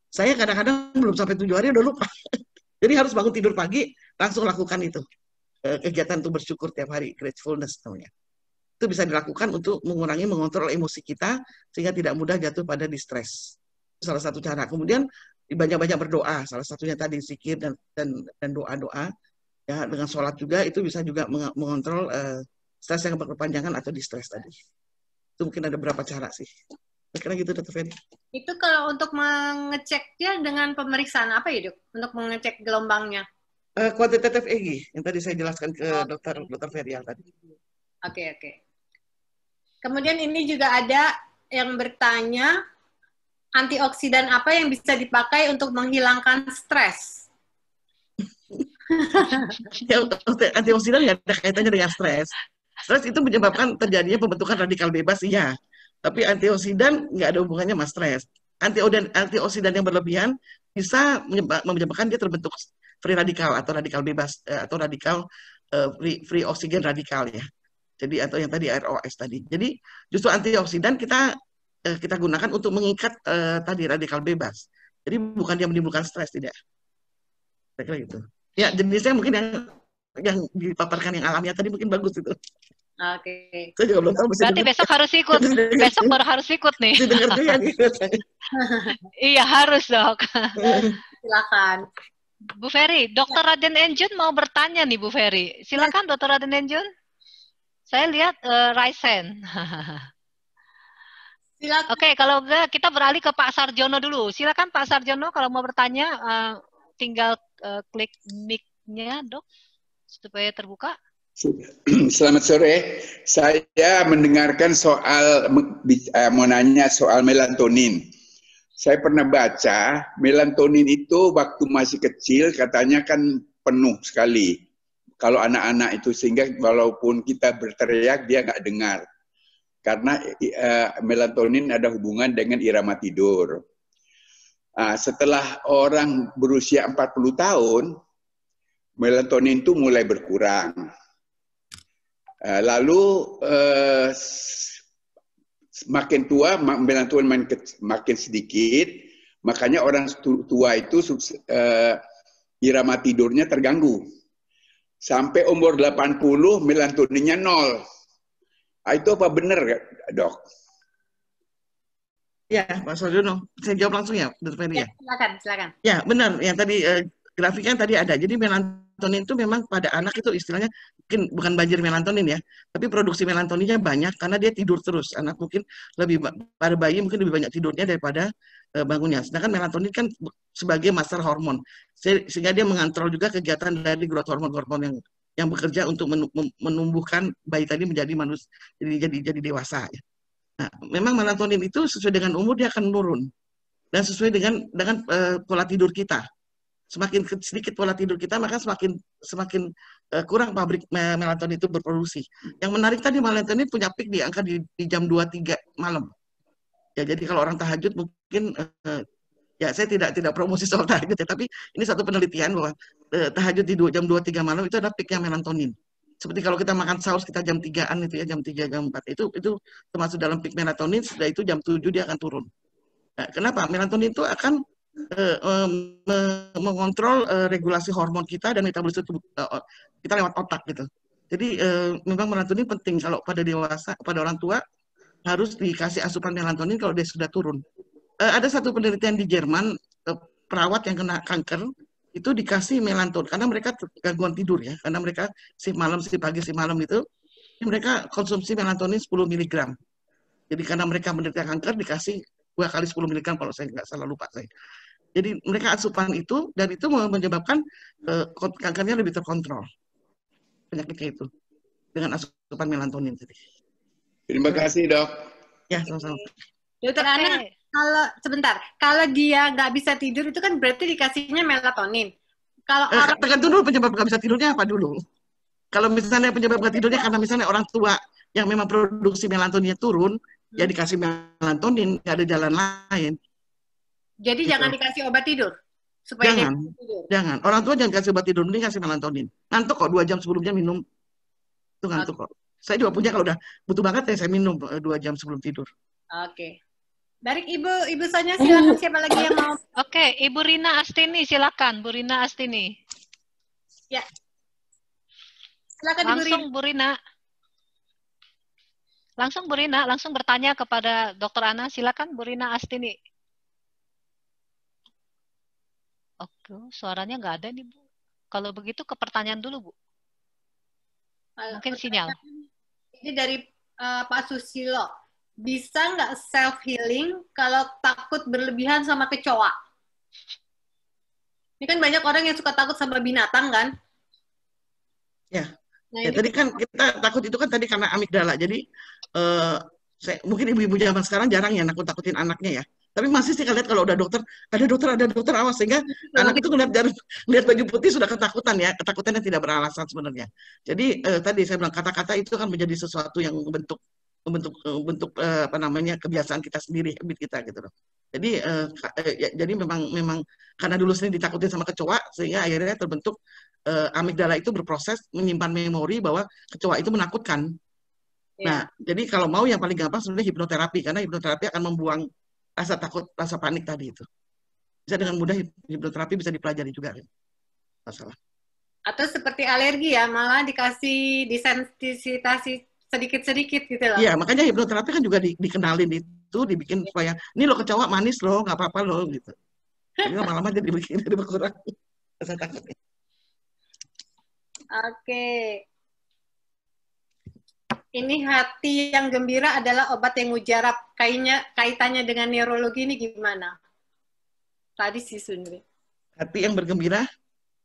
[SPEAKER 3] Saya kadang-kadang belum sampai 7 hari udah lupa. Jadi harus bangun tidur pagi, langsung lakukan itu. Kegiatan untuk bersyukur tiap hari, gratefulness namanya. Itu bisa dilakukan untuk mengontrol emosi kita sehingga tidak mudah jatuh pada distress. Salah satu cara. Kemudian banyak-banyak berdoa, salah satunya tadi zikir dan doa-doa. Ya, dengan sholat juga itu bisa juga mengontrol stres yang berkepanjangan atau distress tadi. Itu mungkin ada beberapa cara sih. Kira-kira gitu, Dr. Ferry.
[SPEAKER 2] Itu kalau untuk mengeceknya dengan pemeriksaan apa ya, Dok? Untuk mengecek gelombangnya?
[SPEAKER 3] Kuantitatif EEG yang tadi saya jelaskan ke Dr. Ferry tadi.
[SPEAKER 2] Oke. Kemudian ini juga ada yang bertanya, antioksidan apa yang bisa dipakai untuk menghilangkan stres?
[SPEAKER 3] Ya, antioksidan nggak ada kaitannya dengan stres. Stres itu menyebabkan terjadinya pembentukan radikal bebas, iya. Tapi antioksidan nggak ada hubungannya sama stres. Antioksidan yang berlebihan bisa menyebabkan dia terbentuk free radikal atau radikal bebas atau radikal free oksigen radikal ya. Jadi atau yang tadi ROS tadi. Jadi justru antioksidan kita gunakan untuk mengikat tadi radikal bebas. Jadi bukan dia menimbulkan stres, tidak. Kira-kira gitu. Ya, jenisnya mungkin yang dipaparkan yang alamiah tadi mungkin bagus itu.
[SPEAKER 2] Oke.
[SPEAKER 3] Saya juga belum tahu.
[SPEAKER 1] Berarti besok harus ikut. Besok baru harus ikut nih. Iya, harus, Dok.
[SPEAKER 2] Silakan.
[SPEAKER 1] Bu Ferry, Dr. Raden Enjun mau bertanya nih, Bu Ferry. Silakan, Dr. Raden Enjun. Saya lihat raise hand.
[SPEAKER 2] Silakan.
[SPEAKER 1] Oke, kalau enggak kita beralih ke Pak Sarjono dulu. Silakan Pak Sarjono kalau mau bertanya, tinggal klik mic-nya, Dok, supaya terbuka.
[SPEAKER 10] Selamat sore. Saya mendengarkan mau nanya soal melatonin. Saya pernah baca melatonin itu waktu masih kecil katanya kan penuh sekali kalau anak-anak itu, sehingga walaupun kita berteriak dia nggak dengar karena melatonin ada hubungan dengan irama tidur. Setelah orang berusia 40 tahun melatonin itu mulai berkurang. Lalu makin tua melatonin makin sedikit, makanya orang tua itu irama tidurnya terganggu. Sampai umur 80 melatoninnya 0. Itu apa benar, Dok?
[SPEAKER 3] Ya, Pak Sarjono, saya jawab langsung ya, Dr. Ferry ya.
[SPEAKER 2] Silakan.
[SPEAKER 3] Ya, benar. Yang tadi grafiknya tadi ada. Jadi melatonin itu memang pada anak itu istilahnya mungkin bukan banjir melatonin ya, tapi produksi melatoninnya banyak karena dia tidur terus. Anak mungkin pada bayi mungkin lebih banyak tidurnya daripada bangunnya. Sedangkan melatonin kan sebagai master hormon, sehingga dia mengontrol juga kegiatan dari growth hormon-hormon yang bekerja untuk menumbuhkan bayi tadi menjadi manusia, jadi dewasa. Ya. Nah, memang melatonin itu sesuai dengan umur dia akan menurun dan sesuai dengan pola tidur kita. Semakin sedikit pola tidur kita, maka semakin kurang pabrik melatonin itu berproduksi. Yang menarik tadi melatonin punya peak di angka di jam 2-3 malam. Ya, jadi kalau orang tahajud mungkin ya saya tidak promosi soal tahajud ya, tapi ini satu penelitian bahwa tahajud di jam 2-3 malam itu ada peaknya melatonin. Seperti kalau kita makan sahur kita jam 3-an itu ya, jam 3, jam 4 itu termasuk dalam peak melatonin. Setelah itu jam 7 dia akan turun. Nah, kenapa? Melatonin itu akan mengontrol regulasi hormon kita dan metabolisme tubuh kita lewat otak gitu. Jadi memang melatonin penting kalau pada dewasa, pada orang tua harus dikasih asupan melatonin kalau dia sudah turun. Ada satu penelitian di Jerman, perawat yang kena kanker itu dikasih melatonin karena mereka gangguan tidur ya, karena mereka shift malam, shift pagi, shift malam itu mereka konsumsi melatonin 10 mg. Jadi karena mereka menderita kanker dikasih 2 kali 10 mg kalau saya nggak salah, lupa saya. Jadi mereka asupan itu dan itu menyebabkan kankernya lebih terkontrol penyakitnya itu dengan asupan melatonin tadi.
[SPEAKER 10] Terima kasih, Dok.
[SPEAKER 3] Ya, sama-sama.
[SPEAKER 2] Dokter Ana, kalau dia nggak bisa tidur itu kan berarti dikasihnya melatonin. Kalau orang
[SPEAKER 3] tergantung dulu penyebab nggak bisa tidurnya apa dulu. Kalau misalnya penyebab nggak tidurnya karena misalnya orang tua yang memang produksi melatoninnya turun, ya dikasih melatonin, nggak ada jalan lain.
[SPEAKER 2] Jadi
[SPEAKER 3] gitu.
[SPEAKER 2] Jangan dikasih obat tidur supaya dia bisa tidur.
[SPEAKER 3] Jangan. Orang tua jangan kasih obat tidur, mending kasih melatonin. Ngantuk kok 2 jam sebelumnya minum. Itu ngantuk kok. Saya juga punya, kalau udah butuh banget ya saya minum 2 jam sebelum tidur.
[SPEAKER 2] Oke. Dari Ibu Sonya, silakan, siapa lagi yang mau?
[SPEAKER 1] Oke, Ibu Rina Astini, silakan, Bu Rina Astini.
[SPEAKER 2] Ya. Silakan
[SPEAKER 1] Langsung Bu Rina. Langsung Bu Rina, langsung bertanya kepada Dr. Ana, silakan Bu Rina Astini. Oke, suaranya nggak ada nih Bu. Kalau begitu ke pertanyaan dulu Bu. Mungkin sinyal.
[SPEAKER 2] Ini dari Pak Susilo. Bisa nggak self-healing kalau takut berlebihan sama kecoa? Ini kan banyak orang yang suka takut sama binatang kan?
[SPEAKER 3] Ya,
[SPEAKER 2] nah,
[SPEAKER 3] ya tadi kan kita takut itu kan tadi karena amigdala. Jadi mungkin ibu-ibu zaman sekarang jarang ya nakut-nakutin anaknya ya. Tapi masih sih lihat kalau udah dokter, ada dokter awas, sehingga anak itu ngeliat baju putih sudah ketakutan ya, ketakutannya tidak beralasan sebenarnya. Jadi tadi saya bilang kata-kata itu kan menjadi sesuatu yang membentuk apa namanya kebiasaan kita sendiri, habit kita gitu loh. Jadi jadi memang karena dulu sering ditakutin sama kecoa sehingga akhirnya terbentuk amigdala itu berproses menyimpan memori bahwa kecoa itu menakutkan. Nah, jadi kalau mau yang paling gampang sebenarnya hipnoterapi, karena hipnoterapi akan membuang rasa takut, rasa panik tadi itu. Bisa dengan mudah hipnoterapi bisa dipelajari juga. Masalah.
[SPEAKER 2] Atau seperti alergi ya, malah dikasih desensitasi sedikit-sedikit gitu loh.
[SPEAKER 3] Iya, makanya hipnoterapi kan juga dikenalin itu, dibikin supaya, ini lo kecoa manis loh, nggak apa-apa loh, gitu. Jadi lama-lama jadi berkurang rasa takutnya.
[SPEAKER 2] Oke. Ini hati yang gembira adalah obat yang mujarab. Kaitannya dengan neurologi ini gimana? Tadi sih Sundri.
[SPEAKER 3] Hati yang bergembira?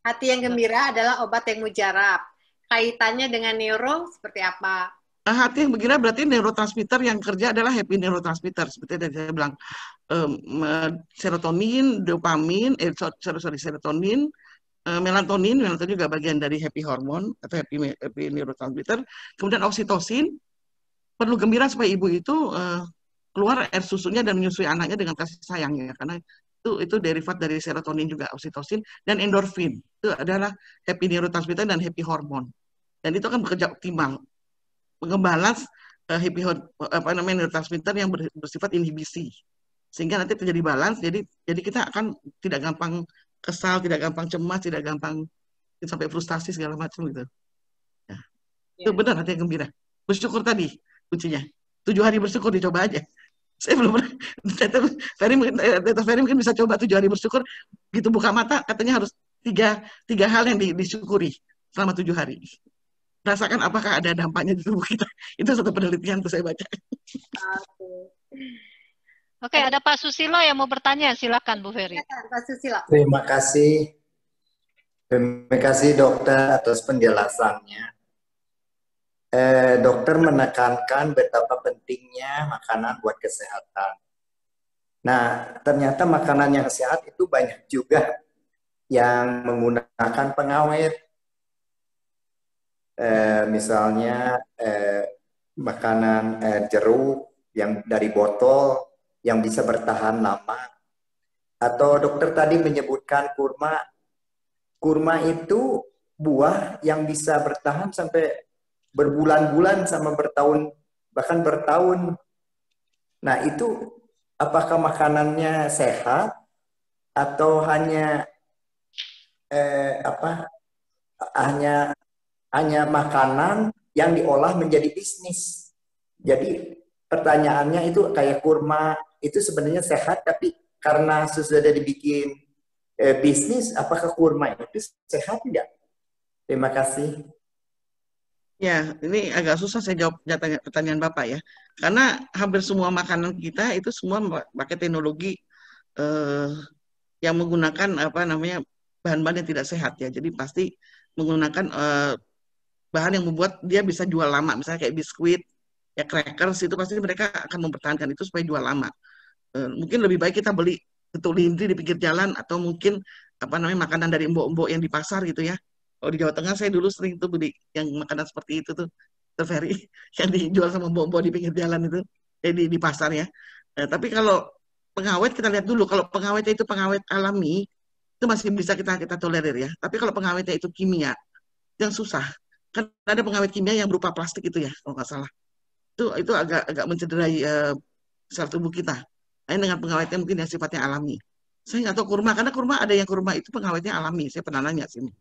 [SPEAKER 2] Hati yang gembira adalah obat yang mujarab. Kaitannya dengan neuro seperti apa?
[SPEAKER 3] Hati yang bergembira berarti neurotransmitter yang kerja adalah happy neurotransmitter. Seperti yang saya bilang, serotonin, dopamin, serotonin, melatonin juga bagian dari happy hormone atau happy neurotransmitter. Kemudian oksitosin, perlu gembira supaya ibu itu keluar air susunya dan menyusui anaknya dengan kasih sayangnya, karena itu derivat dari serotonin juga, oksitosin, dan endorfin. Itu adalah happy neurotransmitter dan happy hormone. Dan itu akan bekerja optimal, mengebalans happy neurotransmitter yang bersifat inhibisi, sehingga nanti terjadi balance. Jadi kita akan tidak gampang kesal, tidak gampang cemas, tidak gampang sampai frustasi segala macam gitu. Ya. Itu benar hati yang gembira. Bersyukur tadi kuncinya. 7 hari bersyukur, dicoba aja. Saya belum pernah. Dr. Ferry mungkin bisa coba 7 hari bersyukur. Gitu buka mata katanya harus tiga hal yang disyukuri selama 7 hari. Rasakan apakah ada dampaknya di tubuh kita. Itu satu penelitian tuh saya baca.
[SPEAKER 1] Oke, ada Pak Susilo yang mau bertanya. Silakan Bu Ferry.
[SPEAKER 2] Pak Susilo.
[SPEAKER 11] Terima kasih dokter atas penjelasannya. Dokter menekankan betapa pentingnya makanan buat kesehatan. Nah, ternyata makanan yang sehat itu banyak juga yang menggunakan pengawet. Misalnya makanan jeruk yang dari botol yang bisa bertahan lama. Atau dokter tadi menyebutkan kurma. Kurma itu buah yang bisa bertahan sampai berbulan-bulan sama bertahun, bahkan bertahun. Nah, itu apakah makanannya sehat atau hanya hanya makanan yang diolah menjadi bisnis? Jadi pertanyaannya itu kayak kurma itu sebenarnya sehat, tapi karena sudah dibikin bisnis, apakah kurma itu sehat tidak? Terima kasih.
[SPEAKER 3] Ya, ini agak susah saya jawab pertanyaan Bapak ya. Karena hampir semua makanan kita itu semua pakai teknologi yang menggunakan apa namanya bahan-bahan yang tidak sehat ya. Jadi pasti menggunakan bahan yang membuat dia bisa jual lama. Misalnya kayak biskuit, ya crackers itu pasti mereka akan mempertahankan itu supaya jual lama. Mungkin lebih baik kita beli betul lindri di pinggir jalan atau mungkin apa namanya makanan dari mbok-mbok yang di pasar gitu ya. Kalau di Jawa Tengah saya dulu sering tuh beli yang makanan seperti itu tuh, Ferry, yang dijual sama mbok-mbok di pinggir jalan itu, di pasar ya. Tapi kalau pengawet kita lihat dulu, kalau pengawetnya itu pengawet alami, itu masih bisa kita tolerir ya. Tapi kalau pengawetnya itu kimia, yang susah. Kan ada pengawet kimia yang berupa plastik itu ya, kalau nggak salah. Itu agak mencederai sel tubuh kita. Nah, dengan pengawetnya mungkin yang sifatnya alami. Saya nggak tahu kurma, karena kurma ada yang kurma itu pengawetnya alami. Saya pernah nanya sini.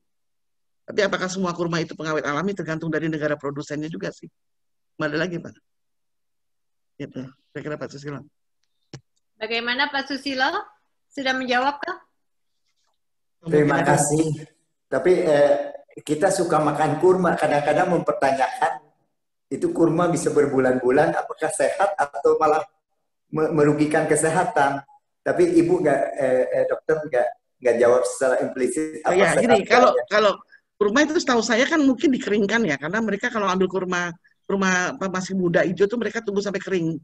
[SPEAKER 3] Tapi apakah semua kurma itu pengawet alami tergantung dari negara produsennya juga sih. Kembali lagi Pak. Gitu. Saya kira Pak Susilo.
[SPEAKER 2] Bagaimana Pak Susilo? Sudah menjawab kah?
[SPEAKER 11] Terima kasih. Tapi kita suka makan kurma, kadang-kadang mempertanyakan itu kurma bisa berbulan-bulan, apakah sehat atau malah merugikan kesehatan. Tapi Ibu dokter nggak jawab secara implisit.
[SPEAKER 3] Oh ya, gini, kalau kurma itu setahu saya kan mungkin dikeringkan ya, karena mereka kalau ambil kurma masih muda hijau tuh mereka tunggu sampai kering.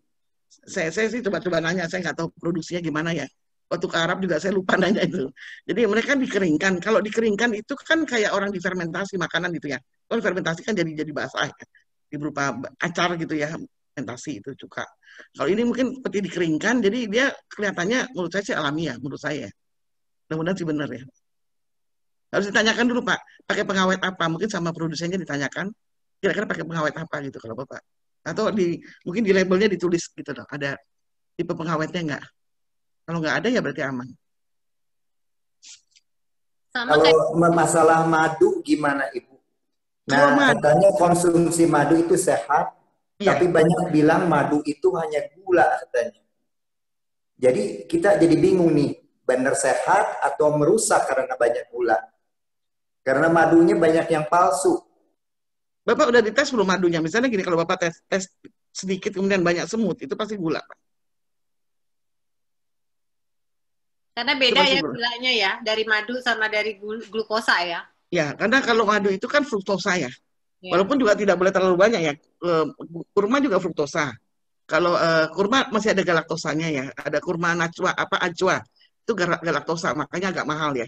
[SPEAKER 3] Saya sih coba nanya, saya nggak tahu produksinya gimana ya. Waktu ke Arab juga saya lupa nanya itu. Jadi mereka dikeringkan. Kalau dikeringkan itu kan kayak orang difermentasi makanan gitu ya. Kalau fermentasi kan jadi basah ya. Berupa acar gitu ya, fermentasi itu juga. Kalau ini mungkin seperti dikeringkan, jadi dia kelihatannya menurut saya sih alami ya, menurut saya. Mudah-mudahan sih benar ya. Harus ditanyakan dulu Pak, pakai pengawet apa? Mungkin sama produsennya ditanyakan, kira-kira pakai pengawet apa gitu kalau Bapak. Atau mungkin di labelnya ditulis gitu loh, ada tipe pengawetnya nggak? Kalau nggak ada ya berarti aman.
[SPEAKER 11] Kalau masalah madu gimana Ibu? Nah, katanya konsumsi madu itu sehat, tapi banyak bilang madu itu hanya gula katanya. Jadi kita jadi bingung nih, benar sehat atau merusak karena banyak gula? Karena madunya banyak yang palsu.
[SPEAKER 3] Bapak udah dites belum madunya? Misalnya gini, kalau Bapak tes sedikit kemudian banyak semut, itu pasti gula Pak.
[SPEAKER 2] Karena beda ya gulanya ya, dari madu sama dari glukosa ya.
[SPEAKER 3] Ya, karena kalau madu itu kan fruktosa ya. Walaupun juga tidak boleh terlalu banyak ya. Kurma juga fruktosa. Kalau kurma masih ada galaktosanya ya. Ada kurma najwa, ajwa. Itu galaktosa, makanya agak mahal ya.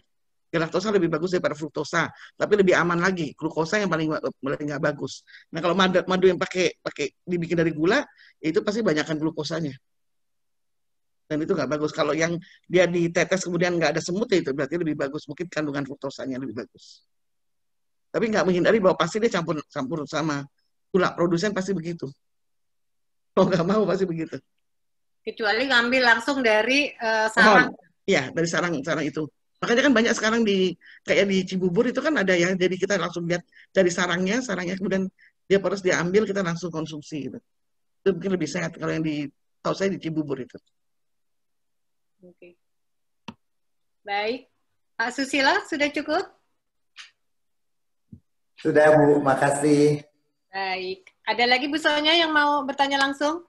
[SPEAKER 3] Galaktosa lebih bagus daripada fruktosa, tapi lebih aman lagi. Glukosa yang paling nggak bagus. Nah, kalau madu yang pakai dibikin dari gula, itu pasti banyakkan glukosanya. Dan itu nggak bagus. Kalau yang dia ditetes kemudian nggak ada semut, ya itu berarti lebih bagus. Mungkin kandungan fruktosanya lebih bagus. Tapi nggak menghindari bahwa pasti dia campur sama gula. Produsen pasti begitu. Kalau nggak mau pasti begitu.
[SPEAKER 2] Kecuali ngambil langsung dari sarang.
[SPEAKER 3] Iya, dari sarang itu. Makanya kan banyak sekarang kayak di Cibubur itu kan ada ya. Jadi kita langsung lihat dari sarangnya kemudian dia harus diambil, kita langsung konsumsi gitu. Itu mungkin lebih sehat kalau yang tahu saya di Cibubur itu.
[SPEAKER 2] Oke. Baik. Pak Susilo, sudah cukup?
[SPEAKER 11] Sudah, Bu. Makasih.
[SPEAKER 2] Baik. Ada lagi Bu Sonya yang mau bertanya langsung?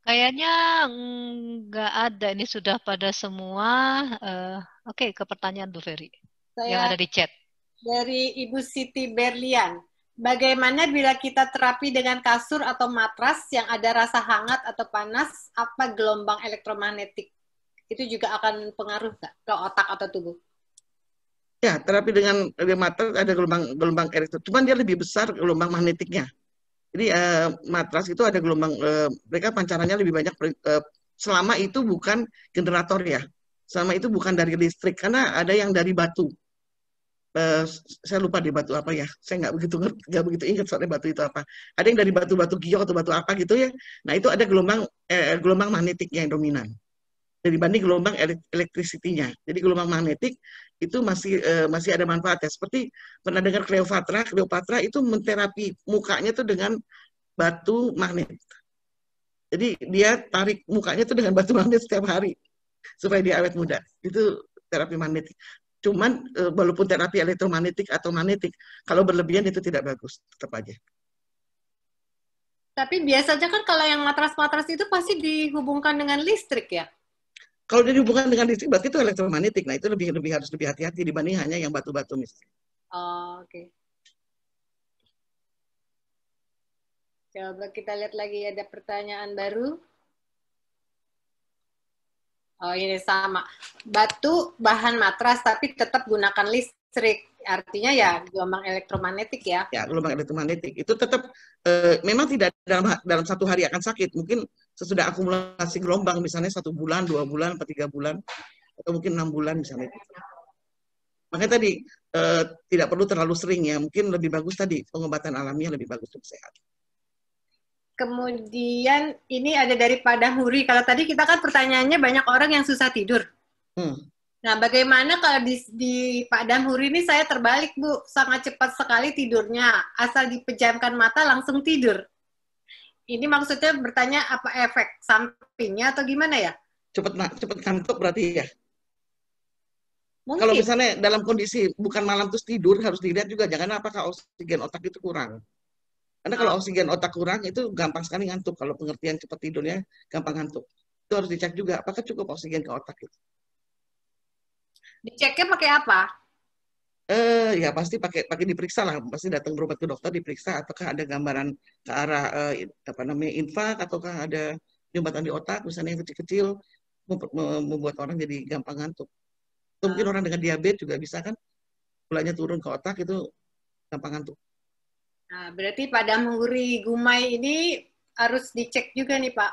[SPEAKER 1] Kayaknya nggak ada. Ini sudah pada semua. Oke, ke pertanyaan Bu Ferry. Yang ada di chat.
[SPEAKER 2] Dari Ibu Siti Berlian. Bagaimana bila kita terapi dengan kasur atau matras yang ada rasa hangat atau panas, apa gelombang elektromagnetik? Itu juga akan pengaruh nggak ke otak atau tubuh?
[SPEAKER 3] Ya, terapi dengan matras ada gelombang elektro. Cuman dia lebih besar gelombang magnetiknya. Jadi matras itu ada gelombang, mereka pancarannya lebih banyak. Selama itu bukan generator ya. Selama itu bukan dari listrik. Karena ada yang dari batu. Saya lupa di batu apa ya. Saya nggak begitu ingat soalnya batu itu apa. Ada yang dari batu-batu giok atau batu apa gitu ya. Nah itu ada gelombang magnetiknya yang dominan dibanding gelombang elektrisitinya. Jadi gelombang magnetik itu masih ada manfaatnya. Seperti pernah dengar Cleopatra itu menterapi mukanya tuh dengan batu magnet. Jadi dia tarik mukanya tuh dengan batu magnet setiap hari supaya dia awet muda. Itu terapi magnetik. Cuman walaupun terapi elektromagnetik atau magnetik, kalau berlebihan itu tidak bagus, tetap aja.
[SPEAKER 2] Tapi biasanya kan kalau yang matras-matras itu pasti dihubungkan dengan listrik ya?
[SPEAKER 3] Kalau dia dihubungkan dengan listrik, berarti itu elektromagnetik. Nah, itu harus lebih hati-hati dibanding hanya yang batu-batu misalnya.
[SPEAKER 2] Oh, oke. Coba kita lihat lagi, ada pertanyaan baru. Oh, ini sama. Batu bahan matras tapi tetap gunakan listrik. Artinya ya gelombang elektromagnetik ya.
[SPEAKER 3] Ya, gelombang elektromagnetik. Itu tetap memang tidak dalam satu hari akan sakit. Mungkin sesudah akumulasi gelombang, misalnya 1 bulan, 2 bulan, 3 bulan, atau mungkin 6 bulan misalnya. Makanya tadi tidak perlu terlalu sering ya. Mungkin lebih bagus tadi pengobatan alamiah lebih bagus untuk sehat.
[SPEAKER 2] Kemudian ini ada dari Padang Huri. Kalau tadi kita kan pertanyaannya banyak orang yang susah tidur. Nah, bagaimana kalau di Padang Huri ini saya terbalik, Bu. Sangat cepat sekali tidurnya. Asal dipejamkan mata langsung tidur. Ini maksudnya bertanya apa efek sampingnya atau gimana ya?
[SPEAKER 3] Cepat ngantuk berarti ya?
[SPEAKER 2] Mungkin.
[SPEAKER 3] Kalau misalnya dalam kondisi bukan malam terus tidur, harus dilihat juga jangan apakah oksigen otak itu kurang. Karena kalau oksigen otak kurang itu gampang sekali ngantuk. Kalau pengertian cepat tidurnya gampang ngantuk. Itu harus dicek juga apakah cukup oksigen ke otak itu.
[SPEAKER 2] Diceknya pakai apa?
[SPEAKER 3] Ya pasti pakai diperiksa lah. Pasti datang berobat ke dokter diperiksa apakah ada gambaran ke arah infak ataukah ada nyumbatan di otak misalnya yang kecil-kecil membuat orang jadi gampang ngantuk. Atau mungkin orang dengan diabetes juga bisa kan gulanya turun ke otak itu gampang ngantuk.
[SPEAKER 2] Nah, berarti Padang Huri Gumai ini harus dicek juga nih, Pak.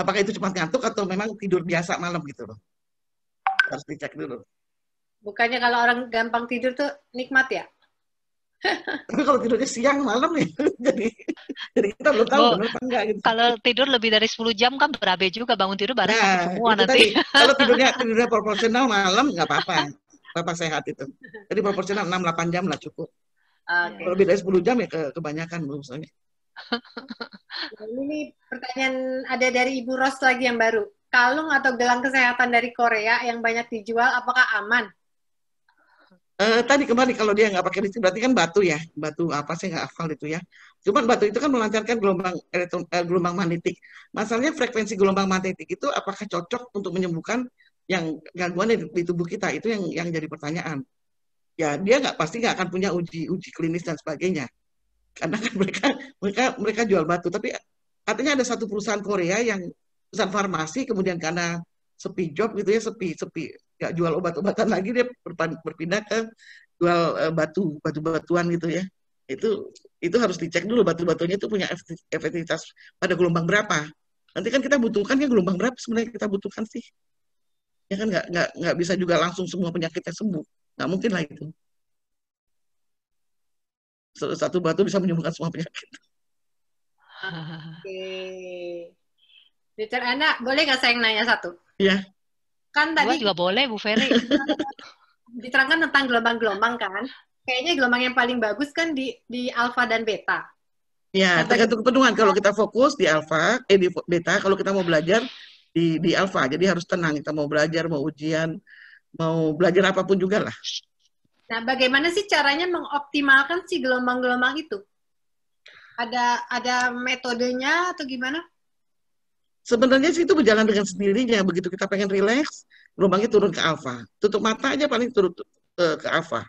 [SPEAKER 3] Apakah itu cepat ngantuk atau memang tidur biasa malam gitu loh. Harus dicek dulu.
[SPEAKER 2] Bukannya kalau orang gampang tidur tuh nikmat ya?
[SPEAKER 3] Tapi kalau tidurnya siang malam ya, jadi kita belum tahu benar apa enggak gitu.
[SPEAKER 1] Kalau tidur lebih dari 10 jam kan berabe juga, bangun tidur bareng sakit semua nanti.
[SPEAKER 3] Kalau tidurnya proporsional malam nggak apa-apa. Apa sehat itu. Jadi proporsional 6-8 jam lah cukup.
[SPEAKER 2] Okay.
[SPEAKER 3] Kalau lebih dari 10 jam ya kebanyakan misalnya.
[SPEAKER 2] Nah, ini pertanyaan ada dari Ibu Ros lagi yang baru. Kalung atau gelang kesehatan dari Korea yang banyak dijual, apakah aman?
[SPEAKER 3] Tadi kembali kalau dia nggak pakai listrik berarti kan batu ya. Batu apa sih nggak hafal itu ya. Cuman batu itu kan melancarkan gelombang magnetik. Masalahnya frekuensi gelombang magnetik itu apakah cocok untuk menyembuhkan yang gangguan di tubuh kita? Itu yang jadi pertanyaan. Ya dia pasti nggak akan punya uji klinis dan sebagainya karena kan mereka jual batu, tapi artinya ada satu perusahaan Korea yang perusahaan farmasi kemudian karena sepi job gitu ya, sepi nggak jual obat-obatan lagi, dia berpindah ke jual batu-batuan gitu ya. Itu harus dicek dulu batu-batunya itu punya efektivitas pada gelombang berapa. Nanti kan kita butuhkan gelombang berapa sebenarnya kita butuhkan sih. Ya kan nggak bisa juga langsung semua penyakitnya sembuh. Nggak mungkin lah itu. Satu batu bisa menyembuhkan semua penyakit.
[SPEAKER 2] Oke. Dokter Ana, boleh nggak saya nanya satu?
[SPEAKER 3] Iya.
[SPEAKER 2] Kan tadi
[SPEAKER 1] juga boleh, Bu Ferry.
[SPEAKER 2] Diterangkan tentang gelombang-gelombang kan. Kayaknya gelombang yang paling bagus kan di alfa dan beta.
[SPEAKER 3] Ya, tergantung kepenuhan. Kalau kita fokus di alfa, di beta, kalau kita mau belajar di alfa. Jadi harus tenang. Kita mau belajar, mau ujian, mau belajar apapun juga lah.
[SPEAKER 2] Nah, bagaimana sih caranya mengoptimalkan si gelombang-gelombang itu? Ada metodenya atau gimana?
[SPEAKER 3] Sebenarnya sih itu berjalan dengan sendirinya. Begitu kita pengen rileks, gelombangnya turun ke alfa. Tutup mata aja paling turun ke alfa.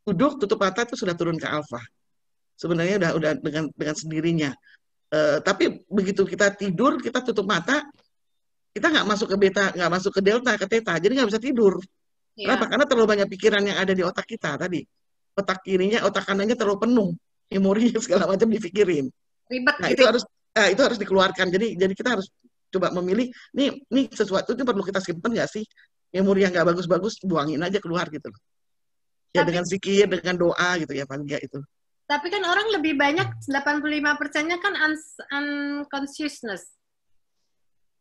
[SPEAKER 3] Duduk, tutup mata itu sudah turun ke alfa. Sebenarnya udah dengan sendirinya. Tapi begitu kita tidur, kita tutup mata, kita nggak masuk ke beta, nggak masuk ke delta, ke theta, jadi nggak bisa tidur. Kenapa? Karena terlalu banyak pikiran yang ada di otak kita tadi. Otak kirinya, otak kanannya terlalu penuh, memorinya segala macam dipikirin.
[SPEAKER 2] Ribet.
[SPEAKER 3] Nah itu harus dikeluarkan. Jadi kita harus coba memilih. Nih sesuatu itu perlu kita simpan nggak sih? Memori yang nggak bagus-bagus, buangin aja keluar gitu. Ya dengan zikir, dengan doa gitu ya paling nggak itu.
[SPEAKER 2] Tapi kan orang lebih banyak 85%-nya kan unconsciousness.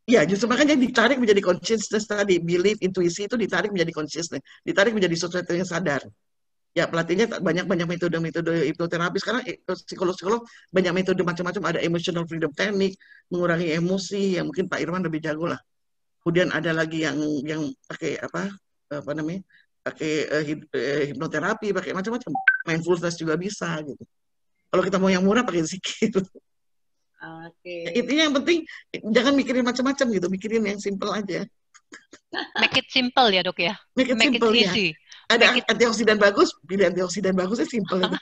[SPEAKER 3] Ya, justru makanya ditarik menjadi consciousness tadi, belief, intuisi itu ditarik menjadi consciousness, ditarik menjadi sesuatu yang sadar. Ya, pelatihnya banyak metode hipnoterapi. Sekarang psikolog banyak metode macam-macam, ada emotional freedom technique, mengurangi emosi, yang mungkin Pak Irwan lebih jago lah. Kemudian ada lagi yang pakai pakai hipnoterapi, pakai macam-macam. Mindfulness juga bisa gitu. Kalau kita mau yang murah pakai zikir.
[SPEAKER 2] Oke.
[SPEAKER 3] Intinya yang penting jangan mikirin macam-macam gitu, mikirin yang simple aja.
[SPEAKER 1] Make it simple ya dok ya.
[SPEAKER 3] Make it simple ya.
[SPEAKER 1] Easy.
[SPEAKER 3] Ada antioksidan bagus, pilih antioksidan bagusnya simple itu.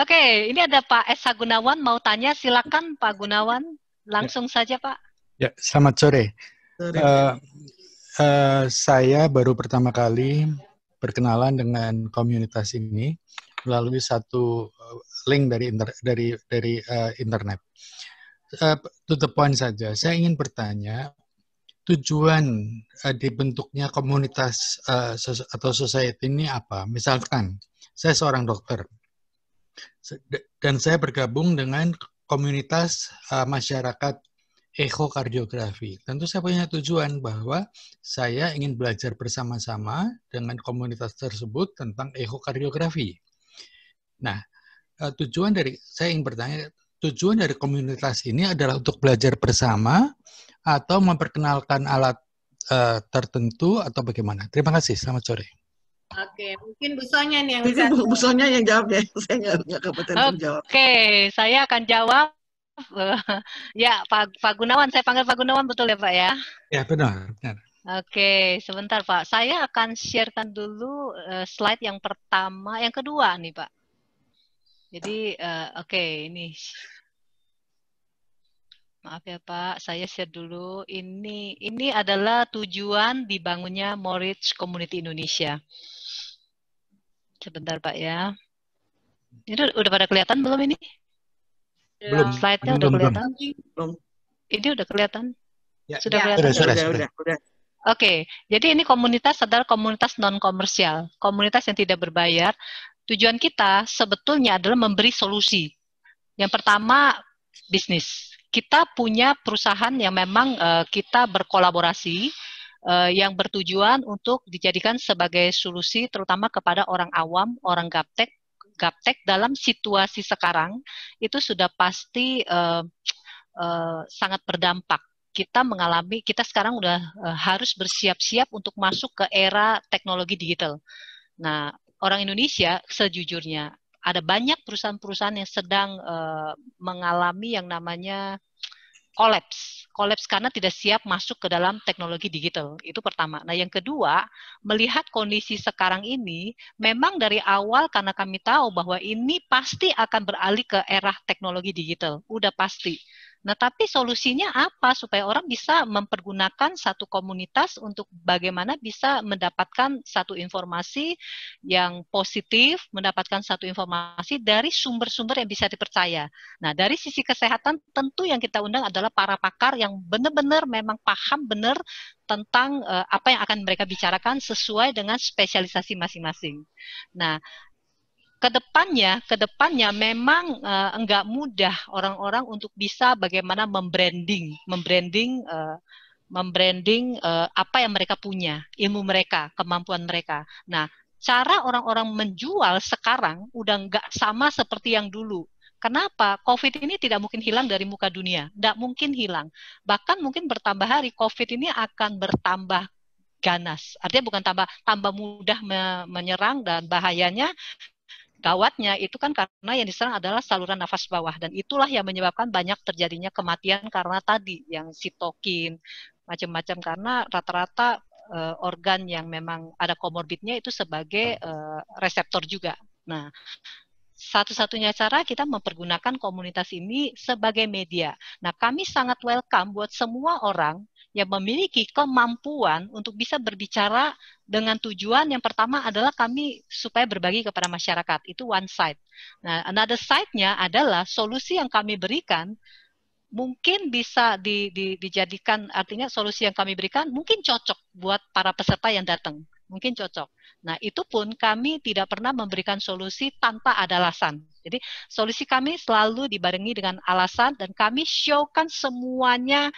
[SPEAKER 1] Oke, ini ada Pak S. Gunawan mau tanya, silakan Pak Gunawan, langsung saja Pak.
[SPEAKER 12] Ya, selamat sore. Saya baru pertama kali berkenalan dengan komunitas ini melalui satu link dari internet. To the point saja, saya ingin bertanya, tujuan dibentuknya komunitas atau society ini apa? Misalkan, saya seorang dokter, dan saya bergabung dengan komunitas masyarakat ekokardiografi. Tentu saya punya tujuan bahwa saya ingin belajar bersama-sama dengan komunitas tersebut tentang ekokardiografi. Nah, saya ingin bertanya, tujuan dari komunitas ini adalah untuk belajar bersama atau memperkenalkan alat tertentu atau bagaimana? Terima kasih, selamat sore.
[SPEAKER 2] Oke, mungkin Bu Sonya nih yang
[SPEAKER 3] bisa. Bu Sonya yang jawab ya, saya nggak kompeten menjawab.
[SPEAKER 1] Oke, saya akan jawab. Ya, Pak Gunawan, saya panggil Pak Gunawan betul ya Pak ya? Ya,
[SPEAKER 12] benar.
[SPEAKER 1] Oke, sebentar Pak. Saya akan sharekan dulu slide yang pertama, yang kedua nih Pak. Jadi, oke, ini. Maaf ya Pak, saya share dulu. Ini adalah tujuan dibangunnya Moritz Community Indonesia. Sebentar Pak ya. Ini udah pada kelihatan belum ini?
[SPEAKER 12] Belum.
[SPEAKER 1] Slide-nya udah kelihatan?
[SPEAKER 3] Belum.
[SPEAKER 1] Ini udah kelihatan?
[SPEAKER 12] Ya,
[SPEAKER 1] sudah kelihatan?
[SPEAKER 3] Sudah.
[SPEAKER 1] Oke, jadi ini komunitas adalah komunitas non-komersial, komunitas yang tidak berbayar. Tujuan kita sebetulnya adalah memberi solusi. Yang pertama, bisnis. Kita punya perusahaan yang memang kita berkolaborasi, yang bertujuan untuk dijadikan sebagai solusi terutama kepada orang awam, orang gaptek dalam situasi sekarang itu sudah pasti sangat berdampak. Kita sekarang udah harus bersiap-siap untuk masuk ke era teknologi digital. Nah, orang Indonesia sejujurnya ada banyak perusahaan-perusahaan yang sedang mengalami yang namanya kolaps karena tidak siap masuk ke dalam teknologi digital. Itu pertama. Nah, yang kedua, melihat kondisi sekarang ini, memang dari awal karena kami tahu bahwa ini pasti akan beralih ke era teknologi digital. Udah pasti. Nah, tapi solusinya apa supaya orang bisa mempergunakan satu komunitas untuk bagaimana bisa mendapatkan satu informasi yang positif, mendapatkan satu informasi dari sumber-sumber yang bisa dipercaya. Nah, dari sisi kesehatan tentu yang kita undang adalah para pakar yang benar-benar memang paham benar tentang apa yang akan mereka bicarakan sesuai dengan spesialisasi masing-masing. Nah, kedepannya memang enggak mudah orang-orang untuk bisa bagaimana membranding apa yang mereka punya, ilmu mereka, kemampuan mereka. Nah, cara orang-orang menjual sekarang udah enggak sama seperti yang dulu. Kenapa? COVID ini tidak mungkin hilang dari muka dunia, tidak mungkin hilang. Bahkan mungkin bertambah hari, COVID ini akan bertambah ganas. Artinya bukan tambah mudah menyerang dan bahayanya. Gawatnya itu kan karena yang diserang adalah saluran nafas bawah dan itulah yang menyebabkan banyak terjadinya kematian karena tadi yang sitokin macam-macam karena rata-rata organ yang memang ada komorbidnya itu sebagai reseptor juga. Nah, satu-satunya cara kita mempergunakan komunitas ini sebagai media. Nah, kami sangat welcome buat semua orang yang memiliki kemampuan untuk bisa berbicara dengan tujuan yang pertama adalah kami supaya berbagi kepada masyarakat. Itu one side. Nah, another side-nya adalah solusi yang kami berikan mungkin bisa dijadikan, artinya solusi yang kami berikan mungkin cocok buat para peserta yang datang. Mungkin cocok. Nah, itu pun kami tidak pernah memberikan solusi tanpa ada alasan. Jadi, solusi kami selalu dibarengi dengan alasan dan kami show-kan semuanya.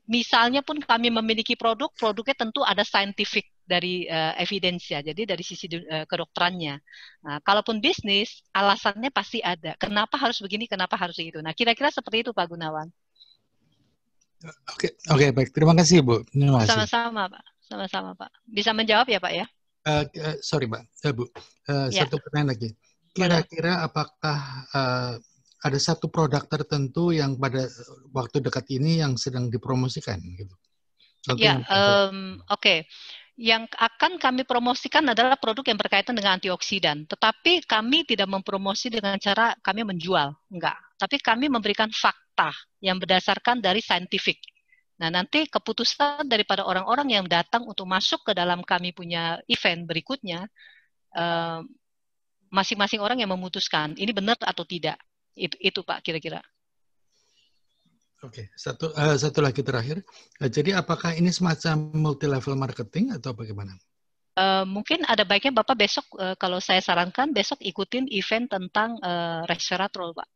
[SPEAKER 1] Misalnya pun kami memiliki produknya tentu ada scientific dari evidence ya, jadi dari sisi kedokterannya. Nah, kalaupun bisnis, alasannya pasti ada. Kenapa harus begini, kenapa harus begitu. Nah, kira-kira seperti itu Pak Gunawan.
[SPEAKER 12] Oke, baik. Terima kasih Bu.
[SPEAKER 1] Sama-sama Pak. Sama-sama Pak. Bisa menjawab ya Pak ya?
[SPEAKER 12] Sorry Mbak, Bu.
[SPEAKER 1] Ya.
[SPEAKER 12] Satu pertanyaan lagi. Kira-kira apakah ada satu produk tertentu yang pada waktu dekat ini yang sedang dipromosikan gitu?
[SPEAKER 1] Ya, oke. Yang akan kami promosikan adalah produk yang berkaitan dengan antioksidan. Tetapi kami tidak mempromosi dengan cara kami menjual, enggak. Tapi kami memberikan fakta yang berdasarkan dari scientific. Nah, nanti keputusan daripada orang-orang yang datang untuk masuk ke dalam kami punya event berikutnya, masing-masing orang yang memutuskan ini benar atau tidak. Itu Pak kira-kira.
[SPEAKER 12] Oke, satu lagi terakhir. Jadi apakah ini semacam multi level marketing atau bagaimana?
[SPEAKER 1] Mungkin ada baiknya Bapak besok, kalau saya sarankan besok ikutin event tentang resveratrol, Pak.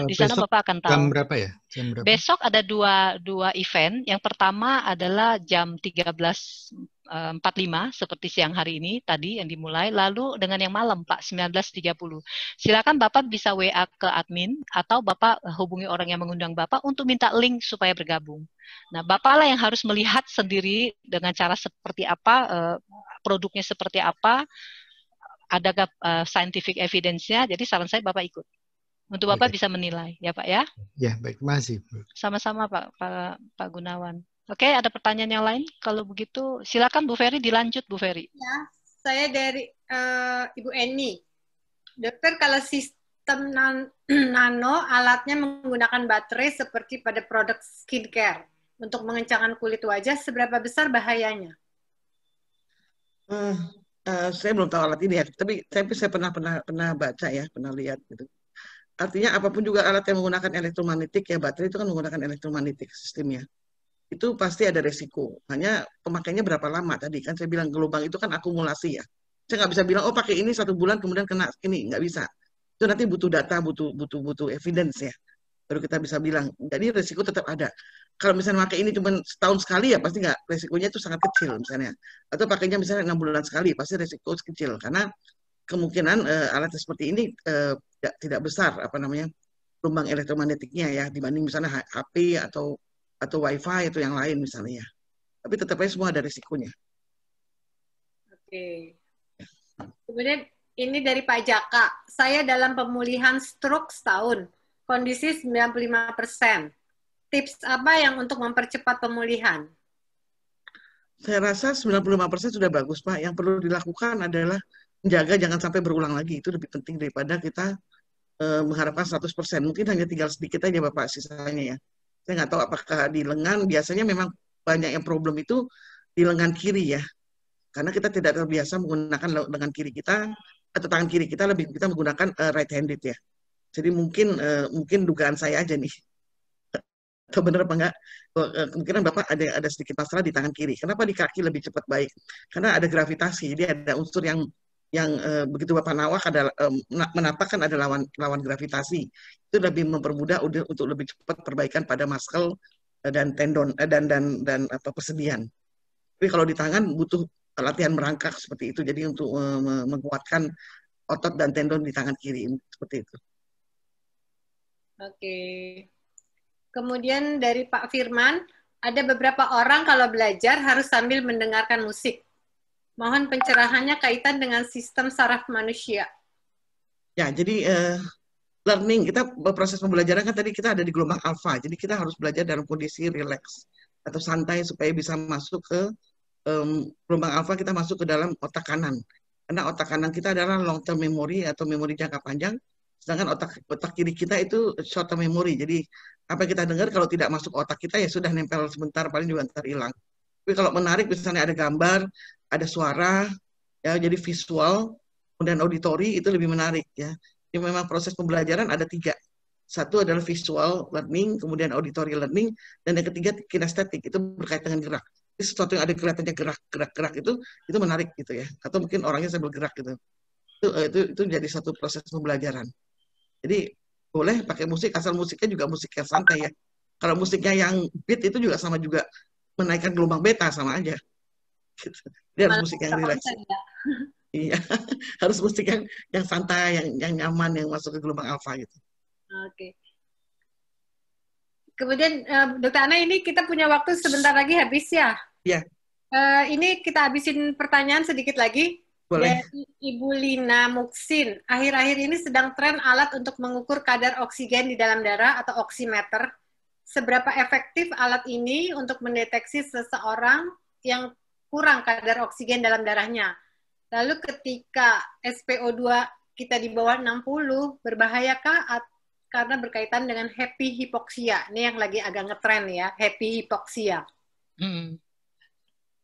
[SPEAKER 1] Di sana Bapak akan tahu.
[SPEAKER 12] Jam berapa ya? Jam berapa?
[SPEAKER 1] Besok ada dua event. Yang pertama adalah jam 13.45 seperti siang hari ini tadi yang dimulai. Lalu dengan yang malam Pak 19.30. Silakan Bapak bisa WA ke admin atau Bapak hubungi orang yang mengundang Bapak untuk minta link supaya bergabung. Nah, Bapak lah yang harus melihat sendiri dengan cara seperti apa, produknya seperti apa, adakah scientific evidence-nya. Jadi saran saya Bapak ikut. Untuk Bapak bisa menilai, ya Pak ya?
[SPEAKER 12] Ya, baik. Terima kasih.
[SPEAKER 1] Sama-sama Pak Gunawan. Oke, ada pertanyaan yang lain? Kalau begitu, silakan Bu Ferry, dilanjut Bu Ferry.
[SPEAKER 2] Ya, saya dari Ibu Eni. Dokter, kalau sistem nano, alatnya menggunakan baterai seperti pada produk skincare untuk mengencangkan kulit wajah, seberapa besar bahayanya?
[SPEAKER 3] Saya belum tahu alat ini ya, tapi saya pernah baca ya, pernah lihat gitu. Artinya apapun juga alat yang menggunakan elektromagnetik ya, baterai itu kan menggunakan elektromagnetik sistemnya. Itu pasti ada resiko. Hanya pemakainya berapa lama tadi kan saya bilang gelombang itu kan akumulasi ya. Saya nggak bisa bilang oh pakai ini 1 bulan kemudian kena ini, nggak bisa. Itu nanti butuh data, butuh evidence ya. Baru kita bisa bilang. Jadi resiko tetap ada. Kalau misalnya pakai ini cuma setahun sekali ya pasti nggak, resikonya itu sangat kecil misalnya. Atau pakainya misalnya 6 bulan sekali pasti resiko kecil karena kemungkinan alat seperti ini tidak besar gelombang elektromagnetiknya ya dibanding misalnya HP atau WiFi atau yang lain misalnya. Tapi tetap aja semua ada risikonya.
[SPEAKER 2] Oke. Kemudian ini dari Pak Jaka. Saya dalam pemulihan stroke setahun, kondisi 95%. Tips apa yang untuk mempercepat pemulihan?
[SPEAKER 3] Saya rasa 95% sudah bagus, Pak. Yang perlu dilakukan adalah menjaga jangan sampai berulang lagi. Itu lebih penting daripada kita mengharapkan 100%. Mungkin hanya tinggal sedikit aja Bapak sisanya ya. Saya nggak tahu apakah di lengan, biasanya memang banyak yang problem itu di lengan kiri ya. Karena kita tidak terbiasa menggunakan lengan kiri kita, atau tangan kiri kita kita menggunakan right-handed ya. Jadi mungkin dugaan saya aja nih. Atau benar apa enggak? Kemungkinan Bapak ada sedikit masalah di tangan kiri. Kenapa di kaki lebih cepat baik? Karena ada gravitasi, jadi ada unsur yang begitu Bapak nawak menapak kan ada lawan gravitasi. Itu lebih mempermudah untuk lebih cepat perbaikan pada muscle dan tendon dan persendian. Tapi kalau di tangan butuh latihan merangkak seperti itu. Jadi untuk menguatkan otot dan tendon di tangan kiri seperti itu.
[SPEAKER 2] Oke. Kemudian dari Pak Firman, ada beberapa orang kalau belajar harus sambil mendengarkan musik. Mohon pencerahannya kaitan dengan sistem saraf manusia.
[SPEAKER 3] Ya, jadi learning, proses pembelajaran kan tadi kita ada di gelombang alfa, jadi kita harus belajar dalam kondisi relax atau santai supaya bisa masuk ke gelombang alfa, kita masuk ke dalam otak kanan. Karena otak kanan kita adalah long term memory atau memori jangka panjang, sedangkan otak kiri kita itu short term memory. Jadi apa yang kita dengar kalau tidak masuk otak kita ya sudah nempel sebentar, paling juga ntar hilang. Tapi kalau menarik misalnya ada gambar, ada suara, ya jadi visual, kemudian auditori itu lebih menarik ya. Jadi memang proses pembelajaran ada 3. Satu adalah visual learning, kemudian auditory learning, dan yang ketiga kinestetik, itu berkaitan dengan gerak. Jadi sesuatu yang ada kelihatannya gerak itu menarik gitu ya. Atau mungkin orangnya sambil gerak gitu. Itu jadi satu proses pembelajaran. Jadi boleh pakai musik, asal musiknya juga musik yang santai ya. Kalau musiknya yang beat itu juga sama juga menaikkan gelombang beta sama aja. Gitu. Dia harus musik yang rileks. Iya, harus musik yang santai, yang nyaman, yang masuk ke gelombang alfa gitu.
[SPEAKER 2] Oke. Kemudian Dokter Ana, ini kita punya waktu sebentar lagi habis ya.
[SPEAKER 3] Iya.
[SPEAKER 2] Ini kita habisin pertanyaan sedikit lagi.
[SPEAKER 3] Boleh.
[SPEAKER 2] Dari Ibu Lina Muksin. Akhir-akhir ini sedang tren alat untuk mengukur kadar oksigen di dalam darah atau oximeter. Seberapa efektif alat ini untuk mendeteksi seseorang yang kurang kadar oksigen dalam darahnya? Lalu ketika SpO2 kita di bawah 60, berbahayakah karena berkaitan dengan happy hypoxia? Ini yang lagi agak ngetren ya, happy hypoxia.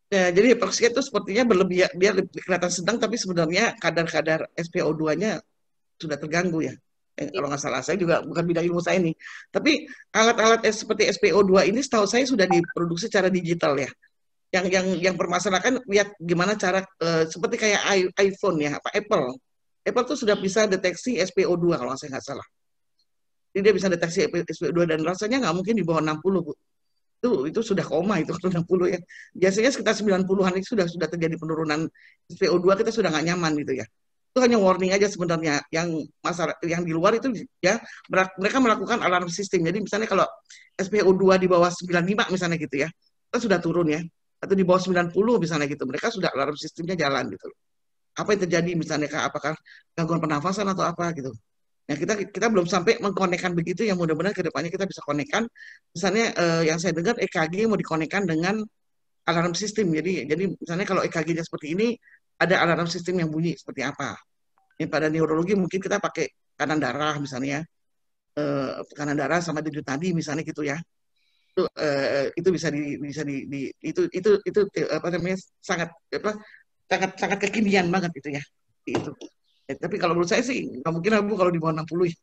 [SPEAKER 3] Ya, jadi hypoxia itu sepertinya berlebih, dia kelihatan sedang, tapi sebenarnya kadar-kadar SpO2-nya sudah terganggu ya. Kalau nggak salah, saya juga bukan bidang ilmu saya ini. Tapi alat-alat seperti SpO2 ini setahu saya sudah diproduksi secara digital ya. Yang permasalahan lihat gimana cara seperti kayak iPhone ya, apa Apple tuh sudah bisa deteksi SpO2 kalau saya nggak salah. Jadi dia bisa deteksi SpO2 dan rasanya nggak mungkin di bawah 60, Bu. Itu sudah koma itu 60 ya. Biasanya sekitar 90-an itu sudah terjadi penurunan SpO2, kita sudah nggak nyaman gitu ya. Itu hanya warning aja sebenarnya. Yang masyarakat yang di luar itu ya mereka melakukan alarm sistem. Jadi misalnya kalau SpO2 di bawah 95 misalnya gitu ya, kita sudah turun ya. Atau di bawah 90 misalnya gitu, mereka sudah alarm sistemnya jalan gitu. Apa yang terjadi misalnya, apakah gangguan pernafasan atau apa gitu. Nah, kita belum sampai mengkonekkan begitu, yang mudah-mudahan ke depannya kita bisa konekkan. Misalnya yang saya dengar EKG mau dikonekkan dengan alarm sistem. Jadi misalnya kalau EKG-nya seperti ini, ada alarm sistem yang bunyi seperti apa. Pada neurologi mungkin kita pakai tekanan darah misalnya, tekanan darah sama denyut nadi misalnya gitu ya. Itu bisa itu apa namanya sangat kekinian banget gitu ya. Itu. Tapi kalau menurut saya sih nggak mungkin Bu kalau di bawah 60 ya.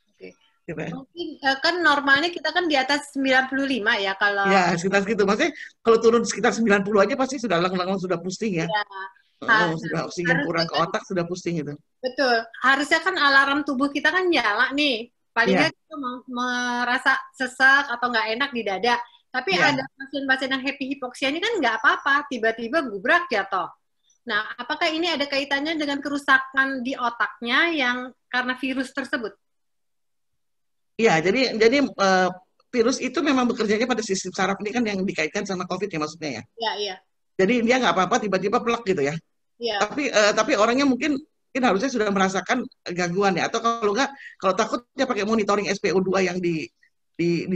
[SPEAKER 2] Oke. Mungkin kan normalnya kita kan di atas 95 ya kalau.
[SPEAKER 3] Ya sekitar segitu. Maksudnya kalau turun sekitar 90 aja pasti sudah langsung sudah pusing ya. Sudah oksigen kurang ke otak sudah pusing itu.
[SPEAKER 2] Betul. Harusnya kan alarm tubuh kita kan nyala nih. Paling nggak kita merasa sesak atau nggak enak di dada. Tapi ada pasien-pasien yang happy hypoxia ini kan nggak apa-apa. Tiba-tiba gubrak jatuh. Nah, apakah ini ada kaitannya dengan kerusakan di otaknya yang karena virus tersebut?
[SPEAKER 3] Iya, jadi virus itu memang bekerjanya pada sistem saraf ini kan yang dikaitkan sama COVID ya maksudnya ya.
[SPEAKER 2] Iya.
[SPEAKER 3] Jadi dia nggak apa-apa tiba-tiba plek gitu ya.
[SPEAKER 2] Iya.
[SPEAKER 3] Tapi orangnya mungkin harusnya sudah merasakan gangguan ya. Atau kalau nggak, kalau takut dia pakai monitoring SpO2 yang di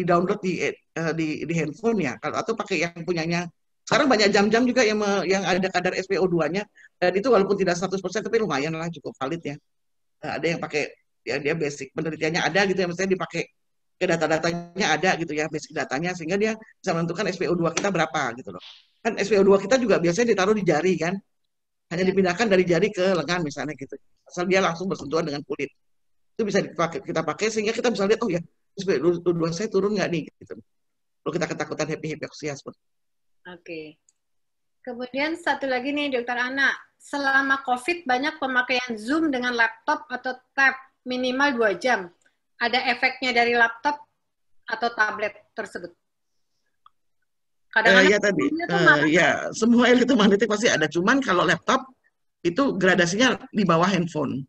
[SPEAKER 3] download di handphone ya. Atau pakai yang punyanya. Sekarang banyak jam-jam juga yang ada kadar SpO2-nya, dan itu walaupun tidak 100% tapi lumayan lah, cukup valid ya. Ada yang pakai, ya dia basic penelitiannya ada gitu ya, misalnya dipakai ke data-datanya ada gitu ya, basic datanya, sehingga dia bisa menentukan SpO2 kita berapa gitu loh. Kan SpO2 kita juga biasanya ditaruh di jari kan, hanya dipindahkan dari jari ke lengan misalnya gitu. Asal dia langsung bersentuhan dengan kulit. Itu bisa kita pakai sehingga kita bisa lihat, oh ya, SpO2 saya turun nggak nih gitu. Kalau kita ketakutan happy hypoxia seperti itu.
[SPEAKER 2] Oke. Kemudian satu lagi nih, Dokter Ana. Selama COVID banyak pemakaian Zoom dengan laptop atau tab minimal 2 jam. Ada efeknya dari laptop atau tablet tersebut?
[SPEAKER 3] Ya tadi, ya semua elektromagnetik pasti ada. Cuman kalau laptop itu gradasinya di bawah handphone.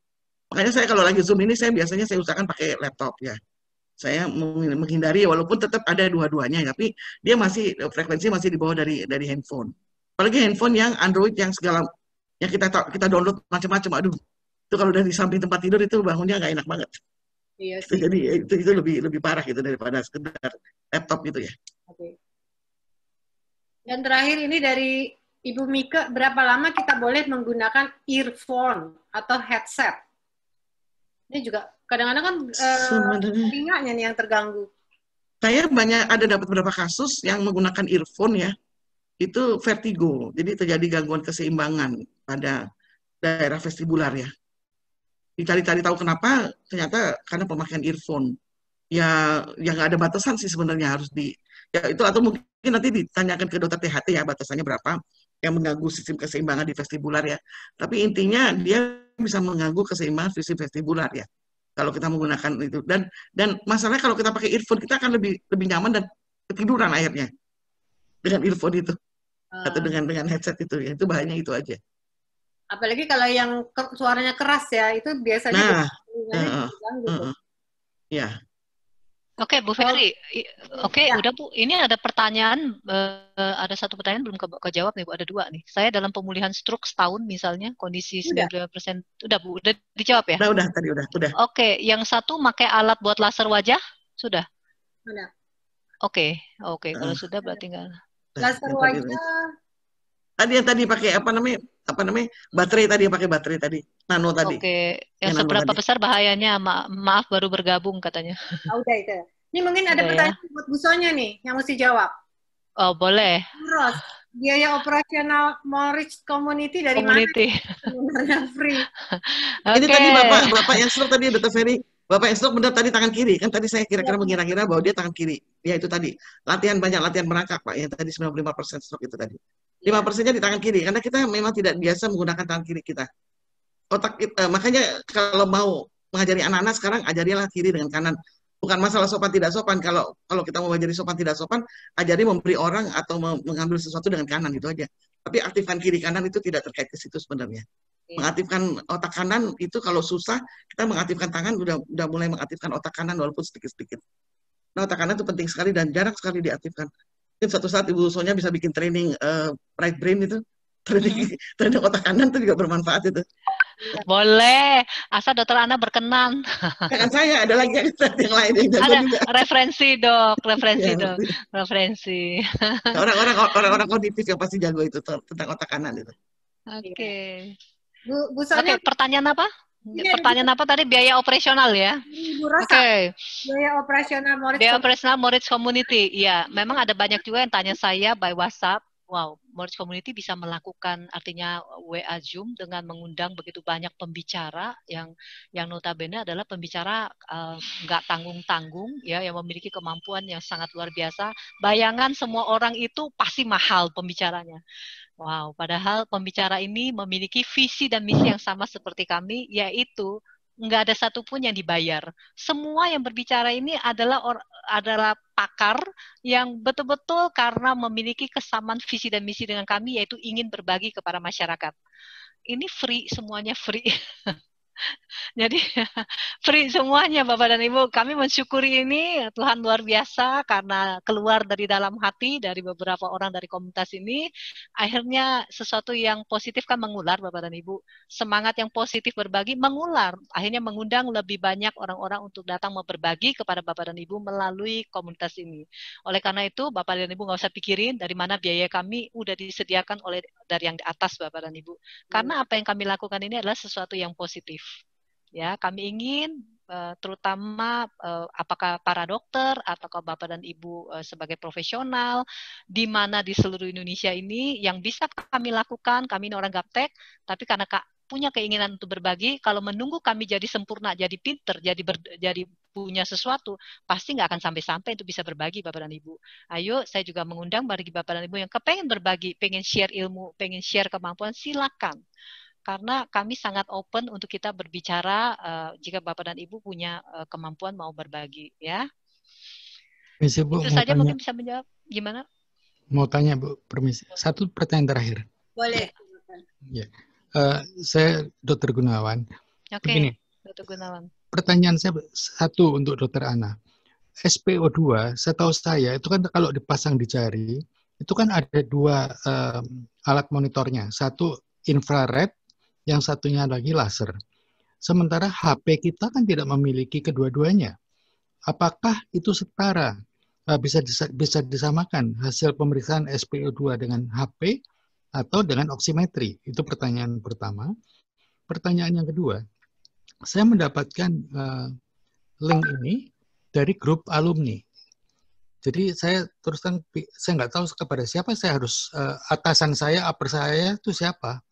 [SPEAKER 3] Makanya saya kalau lagi Zoom ini saya biasanya usahakan pakai laptop ya. Saya menghindari walaupun tetap ada dua-duanya, tapi dia frekuensi masih di bawah dari handphone. Apalagi handphone yang Android yang segala yang kita download macam-macam, aduh itu kalau udah di samping tempat tidur itu bangunnya nggak enak banget.
[SPEAKER 2] Iya sih.
[SPEAKER 3] Jadi itu lebih parah gitu daripada sekedar laptop gitu ya.
[SPEAKER 2] Oke. Dan terakhir ini dari Ibu Mika, berapa lama kita boleh menggunakan earphone atau headset? Ini juga kadang-kadang kan telinganya nih yang terganggu.
[SPEAKER 3] Saya ada dapat beberapa kasus yang menggunakan earphone ya, itu vertigo. Jadi terjadi gangguan keseimbangan pada daerah vestibular ya. Dicari-cari tahu kenapa, ternyata karena pemakaian earphone. Ya nggak ada batasan sih sebenarnya itu atau mungkin nanti ditanyakan ke dokter THT ya batasannya berapa yang mengganggu sistem keseimbangan di vestibular ya. Tapi intinya dia bisa mengganggu keseimbangan sistem vestibular ya. Kalau kita menggunakan itu dan masalahnya kalau kita pakai earphone kita akan lebih nyaman dan ketiduran akhirnya dengan earphone itu atau dengan headset itu ya. Itu bahayanya itu aja.
[SPEAKER 2] Apalagi kalau yang suaranya keras ya, itu biasanya
[SPEAKER 3] ya.
[SPEAKER 1] Oke, Bu Ferry. Oke,
[SPEAKER 2] Ya.
[SPEAKER 1] udah Bu. Ini ada pertanyaan, ada satu pertanyaan belum kejawab nih Bu. Ada dua nih. Saya dalam pemulihan stroke setahun misalnya, kondisi
[SPEAKER 2] Udah.
[SPEAKER 1] 95%. Udah Bu, udah dijawab ya?
[SPEAKER 3] Udah tadi udah.
[SPEAKER 1] Oke, yang satu pakai alat buat laser wajah, sudah?
[SPEAKER 2] Udah.
[SPEAKER 1] Oke, kalau sudah berarti enggak.
[SPEAKER 2] Laser wajah.
[SPEAKER 3] Tadi yang tadi pakai apa namanya? Baterai tadi, pakai baterai tadi. Nano tadi.
[SPEAKER 1] Oke, yang
[SPEAKER 3] nano
[SPEAKER 1] seberapa
[SPEAKER 3] tadi.
[SPEAKER 1] besar bahayanya? Maaf baru bergabung katanya.
[SPEAKER 2] Udah itu. Ini mungkin ada
[SPEAKER 1] Udah ya.
[SPEAKER 2] pertanyaan buat Bu Sonya nih, yang mesti jawab.
[SPEAKER 1] Oh, boleh.
[SPEAKER 2] Terus, biaya operasional Moritz Community dari
[SPEAKER 1] Community.
[SPEAKER 2] mana? Sebenarnya free.
[SPEAKER 3] Ini tadi Bapak yang stroke tadi, Dr. Ferry. Bapak yang stroke benar tadi tangan kiri. Kan tadi saya kira-kira mengira-kira bahwa dia tangan kiri. Ya itu tadi. Banyak latihan merangkak, Pak. Yang tadi 95% stroke itu tadi. 5%-nya di tangan kiri. Karena kita memang tidak biasa menggunakan tangan kiri kita. Otak kita, makanya kalau mau mengajari anak-anak sekarang, ajarilah kiri dengan kanan. Bukan masalah sopan tidak sopan. Kalau kita mau mengajari sopan tidak sopan, ajari memberi orang atau mengambil sesuatu dengan kanan, itu aja. Tapi aktifkan kiri kanan itu tidak terkait ke situ sebenarnya. Mengaktifkan otak kanan itu kalau susah, kita mengaktifkan tangan udah mulai mengaktifkan otak kanan walaupun sedikit-sedikit. Nah, otak kanan itu penting sekali dan jarang sekali diaktifkan. Mungkin suatu saat Ibu Sonya bisa bikin training right brain itu, training otak kanan itu juga bermanfaat itu.
[SPEAKER 1] Boleh, asal Dokter Ana berkenan.
[SPEAKER 3] Kan saya ada lagi yang lain yang jago
[SPEAKER 1] Ada
[SPEAKER 3] juga.
[SPEAKER 1] referensi dok. Referensi.
[SPEAKER 3] Orang-orang kognitif yang pasti jago itu tentang otak kanan itu.
[SPEAKER 1] Oke.
[SPEAKER 2] Bu Sonya.
[SPEAKER 1] Oke, pertanyaan apa? Pertanyaan apa tadi? Biaya operasional ya?
[SPEAKER 2] Oke. Biaya operasional Moritz.
[SPEAKER 1] Biaya operasional Moritz Community. Iya, memang ada banyak juga yang tanya saya by WhatsApp. Wow, Moritz Community bisa melakukan artinya WA Zoom dengan mengundang begitu banyak pembicara yang notabene adalah pembicara nggak tanggung-tanggung ya, yang memiliki kemampuan yang sangat luar biasa. Bayangan semua orang itu pasti mahal pembicaranya. Wow, padahal pembicara ini memiliki visi dan misi yang sama seperti kami, yaitu nggak ada satupun yang dibayar. Semua yang berbicara ini adalah pakar yang betul-betul karena memiliki kesamaan visi dan misi dengan kami, yaitu ingin berbagi kepada masyarakat. Ini free, semuanya free. Jadi free semuanya Bapak dan Ibu. Kami mensyukuri ini, Tuhan luar biasa karena keluar dari dalam hati dari beberapa orang dari komunitas ini. Akhirnya sesuatu yang positif kan mengular Bapak dan Ibu. Semangat yang positif berbagi mengular. Akhirnya mengundang lebih banyak orang-orang untuk datang mau berbagi kepada Bapak dan Ibu melalui komunitas ini. Oleh karena itu Bapak dan Ibu nggak usah pikirin dari mana biaya kami udah disediakan dari yang di atas Bapak dan Ibu. Karena apa yang kami lakukan ini adalah sesuatu yang positif. Ya, kami ingin terutama apakah para dokter ataukah Bapak dan Ibu sebagai profesional di mana di seluruh Indonesia ini yang bisa kami lakukan, kami ini orang gaptek, tapi karena punya keinginan untuk berbagi, kalau menunggu kami jadi sempurna, jadi pinter, jadi punya sesuatu, pasti nggak akan sampai-sampai untuk bisa berbagi Bapak dan Ibu. Ayo, saya juga mengundang bagi Bapak dan Ibu yang kepengen berbagi, pengen share ilmu, pengen share kemampuan, silakan. Karena kami sangat open untuk kita berbicara jika Bapak dan Ibu punya kemampuan mau berbagi, ya.
[SPEAKER 12] Permisi, Bu,
[SPEAKER 1] itu saja mungkin bisa menjawab. Gimana?
[SPEAKER 12] Mau tanya, Bu, permisi. Satu pertanyaan terakhir.
[SPEAKER 2] Boleh.
[SPEAKER 12] Ya. Saya Dr. Gunawan.
[SPEAKER 1] Oke,
[SPEAKER 12] Begini,
[SPEAKER 1] Dr. Gunawan.
[SPEAKER 12] Pertanyaan saya satu untuk Dr. Ana. SPO2, setahu saya itu kan kalau dipasang di jari, itu kan ada dua alat monitornya. Satu infrared, yang satunya lagi laser. Sementara HP kita kan tidak memiliki kedua-duanya. Apakah itu setara? Bisa disamakan hasil pemeriksaan SPO2 dengan HP atau dengan oximetri? Itu pertanyaan pertama. Pertanyaan yang kedua, saya mendapatkan link ini dari grup alumni. Jadi saya terus terang, saya nggak tahu kepada siapa saya harus, atasan saya, upper saya itu siapa.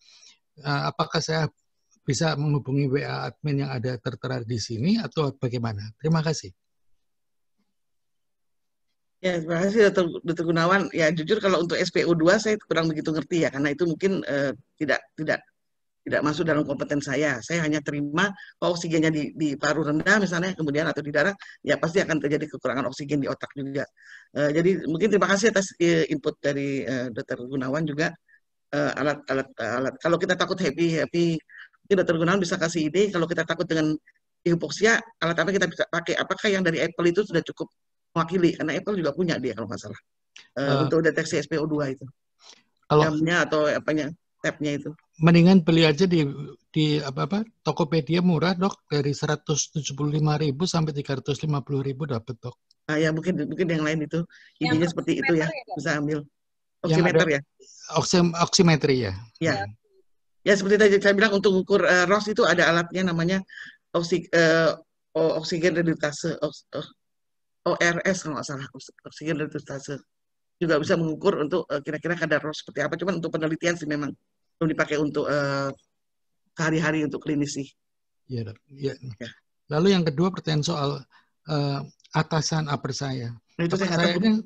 [SPEAKER 12] Apakah saya bisa menghubungi WA admin yang ada tertera di sini atau bagaimana? Terima kasih.
[SPEAKER 3] Ya, terima kasih Dr. Gunawan. Ya, jujur kalau untuk SPO2 saya kurang begitu ngerti ya, karena itu mungkin tidak masuk dalam kompeten saya. Saya hanya terima oksigennya di paru rendah misalnya, kemudian atau di darah, ya pasti akan terjadi kekurangan oksigen di otak juga. Jadi mungkin terima kasih atas input dari Dr. Gunawan juga. Alat kalau kita takut happy mungkin Dr. Gunawan bisa kasih ide. Kalau kita takut dengan hipoksia, alat apa kita bisa pakai? Apakah yang dari Apple itu sudah cukup mewakili? Karena Apple juga punya dia kalau nggak salah untuk deteksi SpO2 itu.
[SPEAKER 12] Kalau
[SPEAKER 3] jamnya atau apanya, tabnya itu.
[SPEAKER 12] Mendingan beli aja di Tokopedia murah, Dok, dari 175.000 sampai 350.000 dapat, Dok.
[SPEAKER 3] Ah ya, mungkin yang lain itu idenya seperti itu ya, bisa ambil.
[SPEAKER 12] Yang ada
[SPEAKER 3] Oximeter ya.
[SPEAKER 12] Oximetry ya.
[SPEAKER 3] Ya. Ya seperti tadi saya bilang, untuk ukur ROS itu ada alatnya namanya oksigen redutase, ORS kalau nggak salah, oksigen redutase. Juga bisa mengukur untuk kira-kira kadar ROS seperti apa. Cuman untuk penelitian sih memang belum dipakai untuk sehari-hari untuk klinis sih.
[SPEAKER 12] Iya, Dok. Ya. Lalu yang kedua, pertanyaan soal atasan upper saya.
[SPEAKER 3] Nah, itu
[SPEAKER 12] upper
[SPEAKER 3] saya
[SPEAKER 12] ini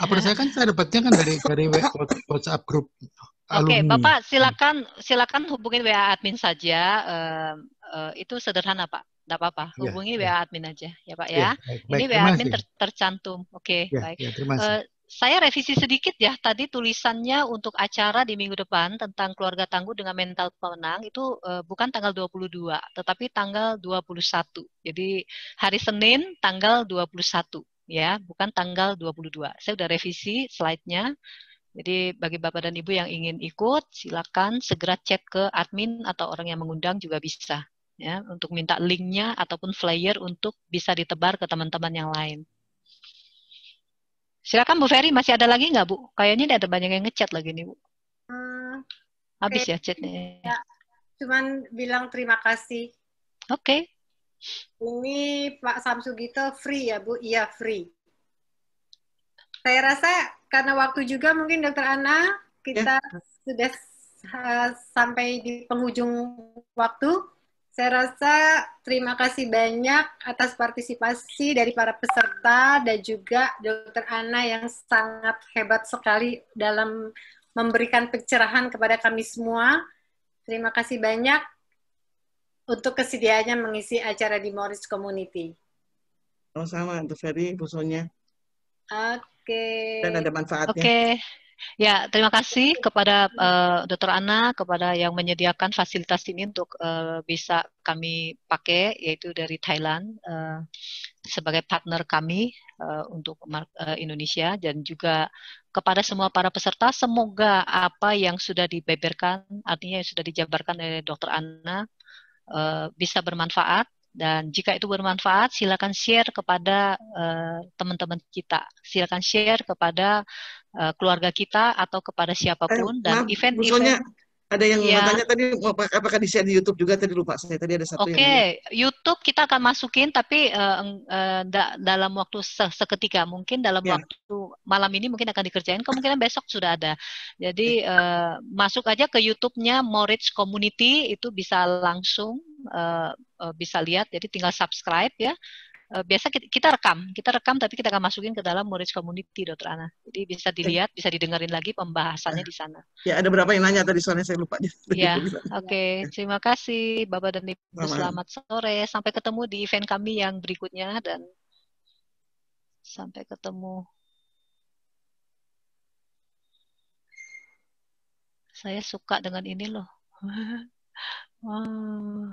[SPEAKER 12] upper saya kan saya dapatnya kan dari WhatsApp grup alumni.
[SPEAKER 1] Oke, Bapak silakan hubungin WA admin saja. Itu sederhana, Pak. Tidak apa-apa. Hubungi WA admin aja ya, Pak ya. Ini WA admin tercantum. Oke, baik.
[SPEAKER 12] Terima kasih.
[SPEAKER 1] Saya revisi sedikit ya, tadi tulisannya untuk acara di minggu depan tentang keluarga tangguh dengan mental pemenang itu bukan tanggal 22, tetapi tanggal 21. Jadi hari Senin tanggal 21 ya, bukan tanggal 22. Saya sudah revisi slide-nya. Jadi bagi Bapak dan Ibu yang ingin ikut, silakan segera chat ke admin atau orang yang mengundang juga bisa ya, untuk minta linknya ataupun flyer untuk bisa ditebar ke teman-teman yang lain. Silakan Bu Ferry, masih ada lagi nggak Bu? Kayaknya ada banyak yang ngechat lagi nih Bu. Habis ya chatnya.
[SPEAKER 2] Ya, cuman bilang terima kasih.
[SPEAKER 1] Oke.
[SPEAKER 2] Ini Pak Samsugito free ya Bu? Iya free. Saya rasa karena waktu juga mungkin Dokter Ana, kita sudah sampai di penghujung waktu. Saya rasa terima kasih banyak atas partisipasi dari para peserta dan juga Dokter Ana yang sangat hebat sekali dalam memberikan pencerahan kepada kami semua. Terima kasih banyak untuk kesediaannya mengisi acara di Morris Community.
[SPEAKER 3] Sama untuk Ferry, Bu Sonia.
[SPEAKER 2] Oke.
[SPEAKER 3] Dan ada manfaatnya.
[SPEAKER 1] Oke. Ya, terima kasih kepada Dr. Ana, kepada yang menyediakan fasilitas ini untuk bisa kami pakai, yaitu dari Thailand sebagai partner kami untuk Indonesia, dan juga kepada semua para peserta. Semoga apa yang sudah dibeberkan, artinya yang sudah dijabarkan oleh Dr. Ana bisa bermanfaat. Dan jika itu bermanfaat, silakan share kepada teman-teman kita. Silakan share kepada keluarga kita atau kepada siapapun. Dan event-event
[SPEAKER 3] ada yang bertanya tadi, apakah di-share di YouTube juga? Tadi lupa saya, tadi ada satu yang
[SPEAKER 1] YouTube kita akan masukin, tapi dalam waktu seketika. Mungkin dalam waktu malam ini mungkin akan dikerjain, kemungkinan besok sudah ada. Jadi masuk aja ke YouTube-nya Morris Community, itu bisa langsung bisa lihat, jadi tinggal subscribe ya. Biasa kita rekam, tapi kita akan masukin ke dalam Morris Community, Dr. Ana. Jadi bisa dilihat, bisa didengerin lagi pembahasannya di sana.
[SPEAKER 3] Ya, ada berapa yang nanya tadi, soalnya saya lupa.
[SPEAKER 1] Ya, oke. Terima kasih Bapak dan Ibu. Selamat sore. Sampai ketemu di event kami yang berikutnya, dan sampai ketemu. Saya suka dengan ini loh. Wow.